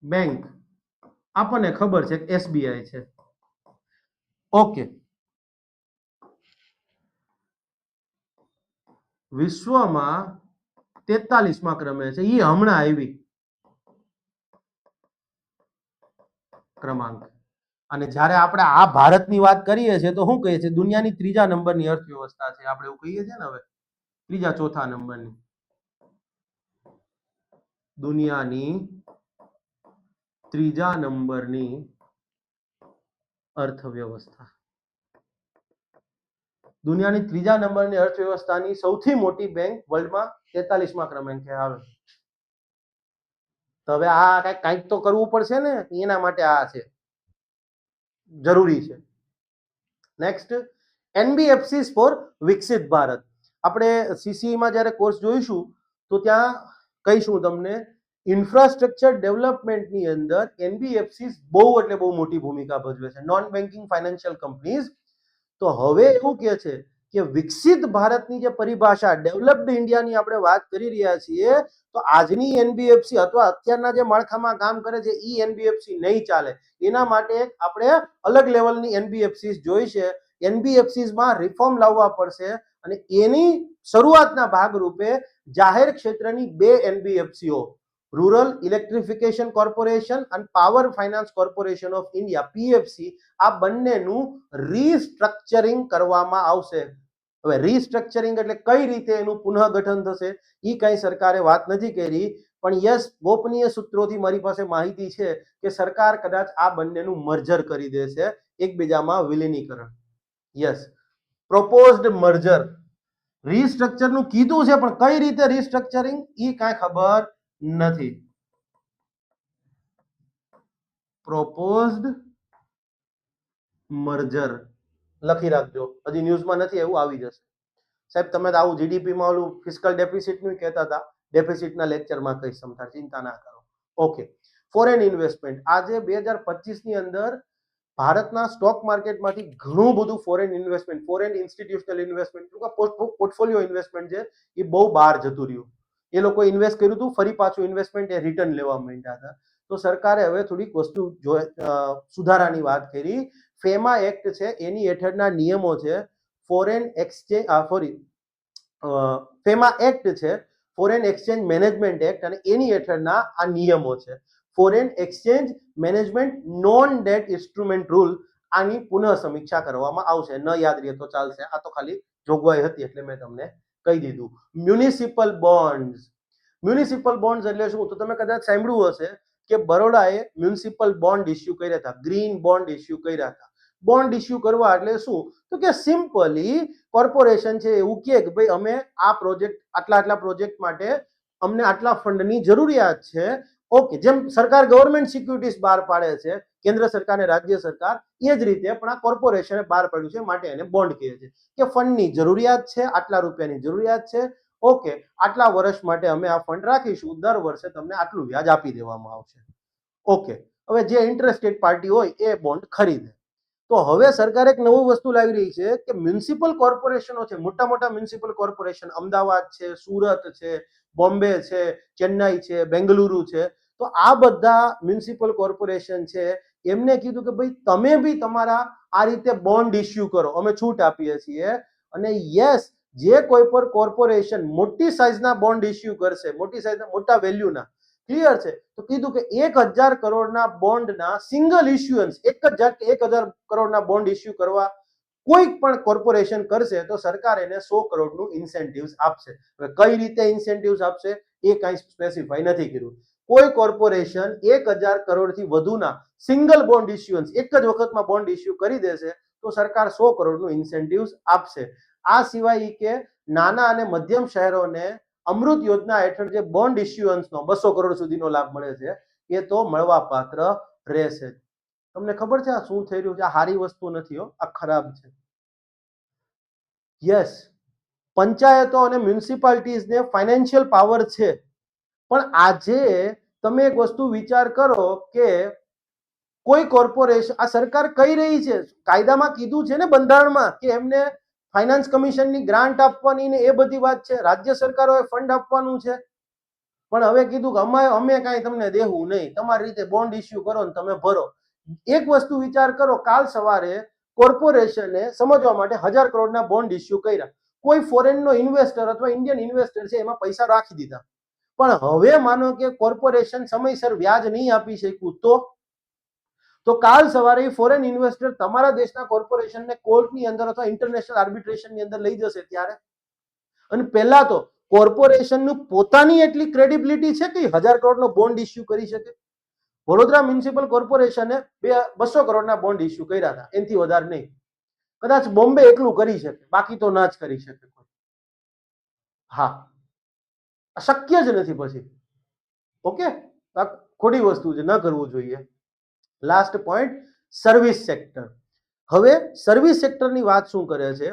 બેંક આપણને ખબર છે કે એસબીઆઈ છે. ઓકે, વિશ્વમાં 43મા ક્રમે છે, એ હમણાં આવી ક્રમાંક. અને જ્યારે આપણે આ ભારતની વાત કરીએ છીએ તો શું કહીએ છીએ? દુનિયાની 3જા નંબરની અર્થવ્યવસ્થા છે, આપણે એવું કહીએ છીએ ને. હવે 3જા 4થા નંબરની દુનિયાની 3જા નંબરની અર્થવ્યવસ્થા, દુનિયાની 3જા નંબરની અર્થવ્યવસ્થાની સૌથી મોટી બેંક વર્લ્ડમાં 43મા ક્રમાંકે આવે. તો હવે આ કંઈક તો કરવું પડશે ને, એના માટે આ છે, જરૂરી છે. નેક્સ્ટ, એનબીએફસી ફોર વિકસિત ભારત. આપણે સીસીમાં જ્યારે કોર્સ જોઈશું તો ત્યાં કહીશું તમને ઇન્ફ્રાસ્ટ્રક્ચર ડેવલપમેન્ટની અંદર એનબીએફસી બહુ એટલે બહુ મોટી ભૂમિકા ભજવે છે, નોન બેન્કિંગ ફાઇનાન્શિયલ કંપનીઝ. તો હવે એવું કહે છે કે વિકસિત ભારતની જે પરિભાષા, ડેવલપ્ડ ઇન્ડિયાની આપણે વાત કરી રહ્યા છીએ, તો આજની એનબીએફસી અથવા અત્યારના જે માળખામાં કામ કરે છે એ એનબીએફસી નહીં ચાલે. એના માટે આપણે અલગ લેવલની એનબીએફસી જોઈશે. એનબીએફસીમાં રિફોર્મ લાવવા પડશે, અને એની શરૂઆતના ભાગરૂપે જાહેર ક્ષેત્રની 2 એનબીએફસીઓ, રૂરલ ઇલેક્ટ્રિફિકેશન કોર્પોરેશન અને power finance corporation of India PFC, આ બંનેનું રીસ્ટ્રક્ચરિંગ કરવામાં આવશે. હવે રીસ્ટ્રક્ચરિંગ એટલે કઈ રીતે એનું પુનઃગઠન થશે એ કઈ સરકારે વાત નથી કરી, પણ યસ, ગોપનીય સૂત્રોથી મારી પાસે માહિતી છે કે સરકાર કદાચ આ બંનેનું મર્જર કરી દેશે, એકબીજામાં વિલીનીકરણ. Yes, proposed merger. રીસ્ટ્રક્ચરનું કીધું છે પણ કઈ રીતે રીસ્ટ્રક્ચરિંગ એ કાંઈ ખબર નથી. પ્રોપોઝડ મર્જર લખી રાખજો, હજી ન્યૂઝમાં નથી, એવું આવી જશે. સાહેબ તમે તો આવું જીડીપીમાં ઓલું ફિસ્કલ ડેફિસિટનું કહેતા હતા, ડેફિસિટના લેક્ચરમાં કઈ સમતા, ચિંતા ના કરો. Okay, foreign investment. આજે 2025ની અંદર ભારતના સ્ટોક માર્કેટમાંથી ઘણું બધું foreign investment, foreign institutional investment, portfolio investment છે એ બહુ બહાર જતું રહ્યું. એ લોકો ઇન્વેસ્ટ કર્યું હતું, ફરી પાછું ઇન્વેસ્ટમેન્ટ એ રિટર્ન લેવા માંડ્યા હતા. તો સરકારે હવે થોડીક વસ્તુ સુધારાની વાત કરી. ફેમા એક્ટ છે એની હેઠળના નિયમો છે ફોરેન એક્સચેન્જ, ફેમા એક્ટ છે ફોરેન એક્સચેન્જ મેનેજમેન્ટ એક્ટ, અને એની હેઠળના આ નિયમો છે foreign exchange management non date instrument rule. આની પુનઃ સમીક્ષા કરવામાં આવશે. ન યાદ રહે તો ચાલશે, આ તો ખાલી જોગવાઈ હતી એટલે મેં તમને કહી દીધું. Municipal bonds. મ્યુનિસિપલ બોન્ડ્સ એટલે શું? તો તમે કદાચ સાંભળ્યું હશે કે બરોડાએ મ્યુનિસિપલ બોન્ડ ઇસ્યુ કર્યા હતા, ગ્રીન બોન્ડ ઇસ્યુ કર્યા હતા. બોન્ડ ઇસ્યુ કરવા એટલે શું? તો કે સિમ્પલી કોર્પોરેશન છે એવું કહે કે ભાઈ અમે આ પ્રોજેક્ટ, આટલા પ્રોજેક્ટ માટે અમને આટલા ફંડની જરૂરિયાત છે. ઓકે, જેમ સરકાર ગવર્મેન્ટ સિક્યુરિટીઝ બહાર પાડે છે, કેન્દ્ર સરકાર અને રાજ્ય સરકાર, એ જ રીતે પણ આ કોર્પોરેશને બહાર પાડ્યું છે, માટે એને બોન્ડ કહે છે કે ફંડની જરૂરિયાત છે, આટલા રૂપિયાની જરૂરિયાત છે. ઓકે, આટલા વર્ષ માટે અમે આ ફંડ રાખીશું, દર વર્ષે તમને આટલું વ્યાજ આપી દેવામાં આવશે. ઓકે, હવે જે ઇન્ટરેસ્ટેડ પાર્ટી હોય એ બોન્ડ ખરીદે. તો હવે સરકાર એક નવી વસ્તુ લાવી રહી છે કે મ્યુનિસિપલ કોર્પોરેશનો છે, મોટા મોટા મ્યુનિસિપલ કોર્પોરેશન, અમદાવાદ છે, સુરત છે, બોમ્બે છે, ચેન્નાઈ છે, બેંગલુરુ છે, તો આ બધા મ્યુનિસિપલ કોર્પોરેશન છે એમને કીધું કે ભાઈ તમે બી તમારા આ રીતે બોન્ડ ઇસ્યુ કરો, અમે છૂટ આપીએ છીએ. અને યસ, જે કોઈ પણ કોર્પોરેશન મોટી સાઇઝના બોન્ડ ઇસ્યુ કરશે, મોટી સાઇઝના, મોટા વેલ્યુના, ક્લિયર છે, તો કીધું કે 1000 કરોડના બોન્ડના સિંગલ ઇસ્યુઅન્સ, 1000 કરોડના બોન્ડ ઇસ્યુ કરવા કોઈ પણ કોર્પોરેશન કરશે તો સરકાર એને 100 કરોડનું ઇન્સેન્ટિવ્સ આપશે. હવે કઈ રીતે ઇન્સેન્ટિવ્સ આપશે એ કાંઈ સ્પેસિફાઈ નથી કર્યું. કોઈ કોર્પોરેશન 1000 કરોડથી વધુના સિંગલ બોન્ડ ઇસ્યુઅન્સ, એક જ વખતમાં બોન્ડ ઇસ્યુ કરી દેશે તો સરકાર 100 કરોડનું ઇન્સેન્ટિવ્સ આપશે. આ સિવાય કે નાના અને મધ્યમ શહેરોને અમૃત યોજના હેઠળ જે બોન્ડ ઇસ્યુઅન્સનો 200 કરોડ સુધીનો લાભ મળે છે એ તો મળવા પાત્ર રહેશે. તમને ખબર છે આ શું થઈ રહ્યું છે? આ સારી વસ્તુ નથી હો, આ ખરાબ છે. યસ, પંચાયતો અને મ્યુનિસિપાલિટીઝને ફાઇનાન્શિયલ પાવર છે, પણ આજે તમે એક વસ્તુ વિચાર કરો કે કોઈ કોર્પોરેશન, આ સરકાર કહી રહી છે, કાયદામાં કીધું છે ને બંધારણમાં કે એમને ફાઇનાન્સ કમિશનની ગ્રાન્ટ આપવાની ને એ બધી વાત છે, રાજ્ય સરકારોએ ફંડ આપવાનું છે. પણ હવે કીધું કે અમે કાંઈ તમને દેવું નહીં, તમારી રીતે બોન્ડ ઇસ્યુ કરો ને તમે ભરો. એક વસ્તુ વિચાર કરો, કાલ સવારે કોર્પોરેશને સમજવા માટે 1000 કરોડના બોન્ડ ઇસ્યુ કર્યા, કોઈ ફોરેનનો ઇન્વેસ્ટર અથવા ઇન્ડિયન ઇન્વેસ્ટર છે એમાં પૈસા રાખી દીધા, પણ હવે માનો કે કોર્પોરેશન સમયસર વ્યાજ નહીં આપી શક્યું તો કાલ સવારે ફોરેન ઇન્વેસ્ટર તમારા દેશના કોર્પોરેશનને કોર્ટની અંદર અથવા ઇન્ટરનેશનલ આર્બિટ્રેશનની અંદર લઈ જશે ત્યારે. અને પહેલા તો કોર્પોરેશનનું પોતાની એટલી ક્રેડિબિલિટી છે કે 1000 કરોડનો બોન્ડ ઇસ્યુ કરી શકે? વડોદરા મ્યુનિસિપલ કોર્પોરેશને 200 કરોડના બોન્ડ ઇસ્યુ કર્યા હતા, એનાથી વધારે નહીં. કદાચ બોમ્બે એટલું કરી શકે, બાકી તો ના જ કરી શકે. હા, શક્ય જ નથી પછી. ઓકે, આ ખોટી વસ્તુ છે, ન કરવું જોઈએ. Last point, service sector. હવે સર્વિસ સેક્ટરની વાત શું કરે છે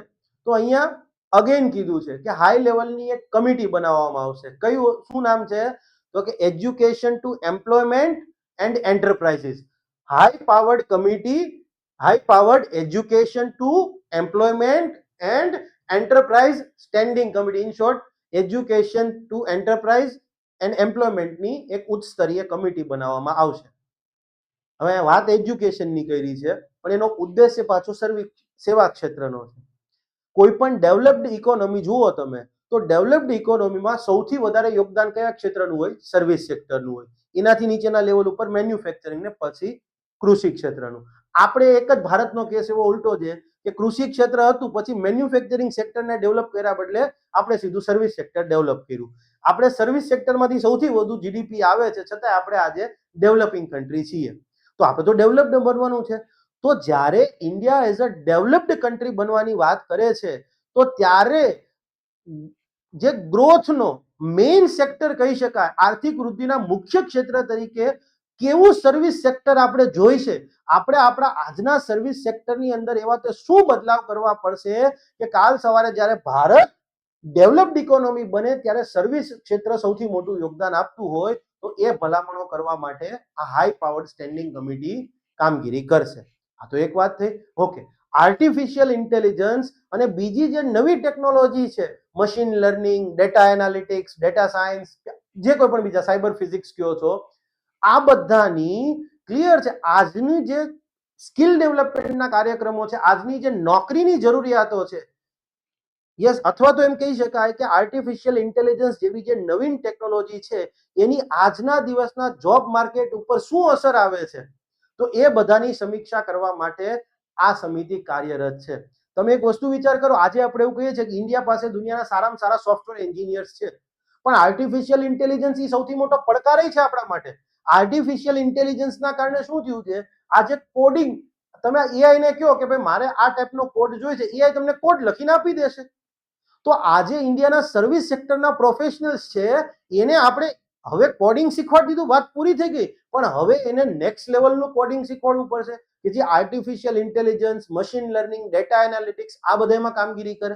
તો અહીંયા અગેન કીધું છે કે હાઈ લેવલની એક કમિટી બનાવવામાં આવશે. કયું, શું નામ છે તો કે education to employment and enterprises. High powered committee, high powered education to employment and enterprise standing committee. In short, education to enterprise and એમ્પ્લોયમેન્ટની એક ઉચ્ચ સ્તરીય કમિટી બનાવવામાં આવશે. હવે વાત એજ્યુકેશનની કરી છે, પણ એનો ઉદ્દેશ્ય પાછો સેવા ક્ષેત્રનો છે. કોઈ પણ ડેવલપ્ડ ઇકોનોમી જુઓ તમે તો ડેવલપ્ડ ઇકોનોમીમાં સૌથી વધારે યોગદાન કયા ક્ષેત્રનું હોય? સર્વિસ સેક્ટરનું હોય. એનાથી નીચેના લેવલ ઉપર મેન્યુફેક્ચરિંગ ને પછી કૃષિ ક્ષેત્રનું. આપણે એક જ ભારતનો કેસ એવો ઉલટો છે કે કૃષિ ક્ષેત્ર હતું, પછી મેન્યુફેક્ચરિંગ સેક્ટરને ડેવલપ કર્યા બદલે આપણે સીધું સર્વિસ સેક્ટર ડેવલપ કર્યું. આપણે સર્વિસ સેક્ટરમાંથી સૌથી વધુ જીડીપી આવે છે, છતાં આપણે આજે ડેવલપિંગ કન્ટ્રી છીએ. તો આપણે તો ડેવલપ્ડ બનવાનું છે. તો જ્યારે India as a developed country બનવાની વાત કરે છે, તો ત્યારે જે ગ્રોથનો મેઇન સેક્ટર કહી શકાય, આર્થિક વૃદ્ધિના મુખ્ય ક્ષેત્ર તરીકે કેવું સર્વિસ સેક્ટર આપણે જોઈ છે, આપણે આપણા આજના સર્વિસ સેક્ટરની અંદર એવા તો શું બદલાવ કરવા પડશે કે કાલ સવારે જ્યારે ભારત ડેવલપ્ડ ઇકોનોમી બને ત્યારે સર્વિસ ક્ષેત્ર સૌથી મોટું યોગદાન આપતું હોય તો એ ભલામણો કરવા માટે આ હાઈ પાવર્ડ સ્ટેન્ડિંગ કમિટી કામગીરી કરશે. આ તો એક વાત થઈ. ઓકે, આર્ટિફિશિયલ ઇન્ટેલિજન્સ અને બીજી જે નવી ટેકનોલોજી છે, machine learning, data analytics, data science, જે કોઈ પણ બીજા સાયબર ફિઝિક્સ કયો છો, આ બધાની ક્લિયર છે આજની જે સ્કિલ ડેવલપમેન્ટના કાર્યક્રમો છે, આજની જે નોકરીની જરૂરિયાતો છે, યસ, અથવા તો એમ કહી શકાય કે આર્ટિફિશિયલ ઇન્ટેલિજન્સ જેવી જે નવીન ટેકનોલોજી છે એની આજના દિવસના જોબ માર્કેટ ઉપર શું અસર આવે છે, તો એ બધાની સમીક્ષા કરવા માટે આ સમિતિ કાર્યરત છે. તમે એક વસ્તુ વિચાર કરો, આજે આપણે એવું કહીએ છીએ કે ઇન્ડિયા પાસે દુનિયાના સારામાં સારા સોફ્ટવેર એન્જિનિયર્સ છે, પણ આર્ટિફિશિયલ ઇન્ટેલિજન્સ એ સૌથી મોટો પડકાર છે આપણા માટે. આર્ટિફિશિયલ ઇન્ટેલિજન્સના કારણે શું થયું છે, આજે કોડિંગ, તમે એઆઈ ને કહો કે ભાઈ મારે આ ટાઈપનો કોડ જોઈએ છે, એઆઈ તમને કોડ લખીને આપી દેશે. તો આજે ઇન્ડિયાના સર્વિસ સેક્ટરના પ્રોફેશનલ્સ છે એને આપણે હવે કોડિંગ શીખવાડી દીધું, વાત પૂરી થઈ ગઈ, પણ હવે એને નેક્સ્ટ લેવલનું કોડિંગ શીખવાડવું પડશે કે જે artificial intelligence, machine learning, data analytics આ બધામાં કામગીરી કરે.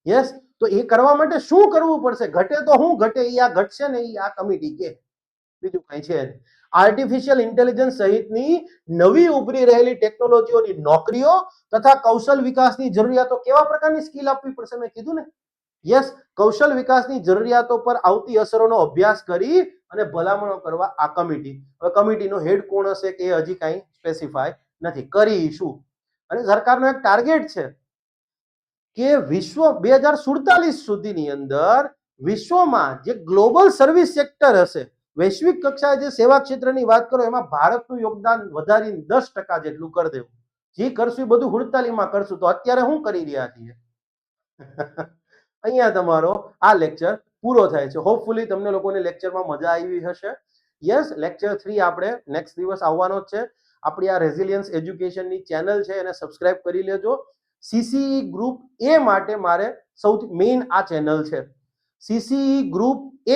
યસ, તો એ કરવા માટે શું કરવું પડશે? ઘટે તો હું ઘટે, એ આ ઘટશે ને એ આ કમિટી કે બીજું કઈ છે. આર્ટિફિશિયલ ઇન્ટેલિજન્સ સહિતની નવી ઉભરી રહેલી ટેકનોલોજીઓની નોકરીઓ તથા કૌશલ વિકાસની જરૂરિયાતો, કેવા પ્રકારની સ્કિલ આપવી પડશે મેં કીધું ને. યસ, કૌશલ વિકાસની જરૂરિયાતો પર આવતી અસરોનો અભ્યાસ કરી અને ભલામણો કરવા આ કમિટી. હવે કમિટીનો હેડ કોણ હશે કે હજી કાંઈ સ્પેસિફાય નથી. કરીશું. અને સરકારનો એક ટાર્ગેટ છે કે વિશ્વ 2047 સુધીની અંદર વિશ્વમાં જે ગ્લોબલ સર્વિસ સેક્ટર હશે, વૈશ્વિક કક્ષાએ જે સેવા ક્ષેત્રની વાત કરો એમાં ભારતનું યોગદાન વધારીને 10% જેટલું કરી દેવું. જે કરશું એ બધું 48માં કરશું. તો અત્યારે શું કરી રહ્યા છીએ? અહીંયા તમારો આ લેક્ચર પૂરો થાય છે. હોપફુલી તમને લોકોને લેક્ચરમાં મજા આવી હશે. યસ, લેક્ચર 3 આપણે નેક્સ્ટ દિવસ આવવાનો જ છે. આપણી આ રેઝિલિયન્સ એજ્યુકેશનની ચેનલ છે એને સબસ્ક્રાઇબ કરી લેજો. સીસીઈ ગ્રુપ એ માટે મારે સૌથી મેઇન આ ચેનલ છે. સીસીઈ ગ્રુપ એ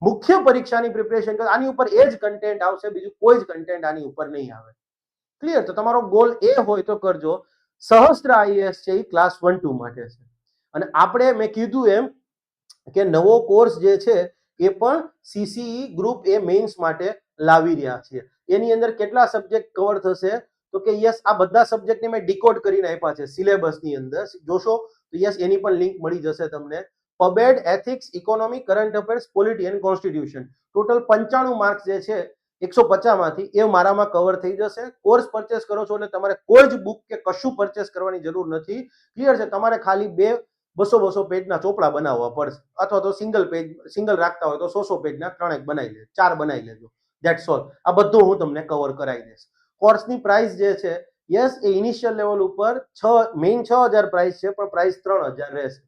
મુખ્ય પરીક્ષાની પ્રિપેરેશન કરે, આની ઉપર એ જ કન્ટેન્ટ આવશે, બીજું કોઈ જ કન્ટેન્ટ આની ઉપર નહીં આવે. ક્લિયર? તો તમારો ગોલ એ હોય તો કરજો. સહસ્ત્ર આઈએએસ છે એ ક્લાસ 1-2 માટે છે. અને આપણે મેં કીધું એમ કે નવો કોર્સ જે છે એ પણ સીસીઈ ગ્રુપ એ મેઇન્સ માટે લાવી રહ્યા છીએ. એની અંદર કેટલા સબ્જેક્ટ કવર થશે? તો કે યસ, આ બધા સબ્જેક્ટને મેં ડીકોડ કરીને આપ્યા છે સિલેબસની અંદર. જોશો તો યસ, એની પણ લિંક મળી જશે તમને. PubAd, ethics, economy, current affairs, polity and constitution, total 95 marks જે છે 150 માંથી એ મારામાં કવર થઈ જશે. કોર્સ પરચેસ કરો છો એટલે તમારે કોઈ જ બુક કે કશું પરચેસ કરવાની જરૂર નથી. ક્લિયર છે? તમારે ખાલી 200-200 પેજના ચોપડા બનાવવા પડશે, અથવા તો સિંગલ રાખતા હોય તો 100 પેજના 3 બનાવી લેજો, 4 બનાવી લેજો. That's all. આ બધું હું તમને કવર કરાવી દઈશ. કોર્સની પ્રાઇસ જે છે, યસ, એ ઇનિશિયલ લેવલ ઉપર મેઇન 6000 પ્રાઇસ છે, પણ પ્રાઇસ 3000 રહેશે.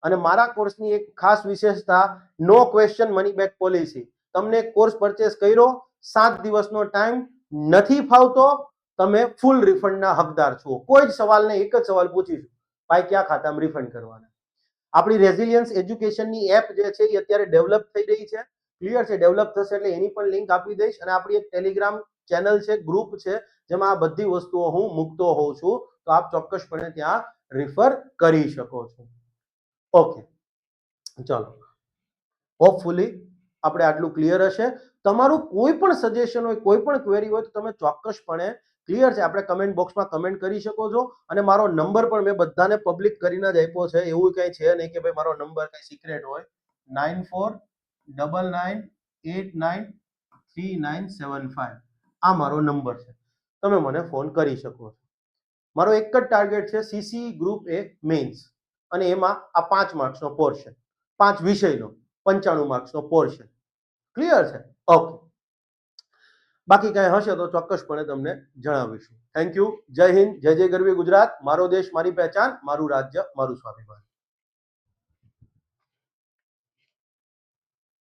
અને મારા કોર્સની એક ખાસ વિશેષતા, નો ક્વેશ્ચન મની બેક પોલિસી. તમને કોર્સ પરચેસ કર્યો, 7 દિવસનો ટાઈમ, નથી ફાવતો તમે ફૂલ રિફંડના હકદાર છો. કોઈ જ સવાલને એક જ સવાલ પૂછીશું, ભાઈ ક્યાં ખાતામાં રિફંડ કરવાના. આપણી રેઝિલિયન્સ એજ્યુકેશનની એપ જે છે એ અત્યારે ડેવલપ થઈ રહી છે. ક્લિયર છે? ડેવલપ થશે એટલે એની પણ લિંક આપી દઈશ. અને આપણી એક ટેલિગ્રામ ચેનલ છે, ગ્રુપ છે, જેમાં આ બધી વસ્તુઓ હું મૂકતો હોઉં છું. તો આપ ચોક્કસપણે ત્યાં રિફર કરી શકો છો. ઓકે, ચાલો. હોપફુલી આપણે આટલું ક્લિયર હશે. તમારું કોઈ પણ સજેશન હોય, કોઈ પણ ક્વેરી હોય તો તમે ચોક્કસપણે, ક્લિયર છે, આપણે કમેન્ટ બોક્સમાં કમેન્ટ કરી શકો છો. અને મારો નંબર પણ મેં બધાને પબ્લિક કરીને જ આપ્યો છે. એવું કંઈ છે નહીં કે ભાઈ મારો નંબર કંઈ સિક્રેટ હોય. 9499893975 આ મારો નંબર છે. તમે મને ફોન કરી શકો છો. મારો એક જ ટાર્ગેટ છે, સીસી ગ્રુપ એ મેઇન્સ, અને એમાં આ 5 માર્ક્સનો પોર્શન, 5 વિષયનો 95 માર્ક્સનો પોર્શન. ક્લિયર છે? ઓકે. બાકી કઈ હશે તો ચોક્કસપણે તમને જણાવીશું. Thank you. જય હિન્દ, જય જય ગરવી ગુજરાત. મારો દેશ, મારી પહેચાન, મારું રાજ્ય, મારું સ્વાભિમાન.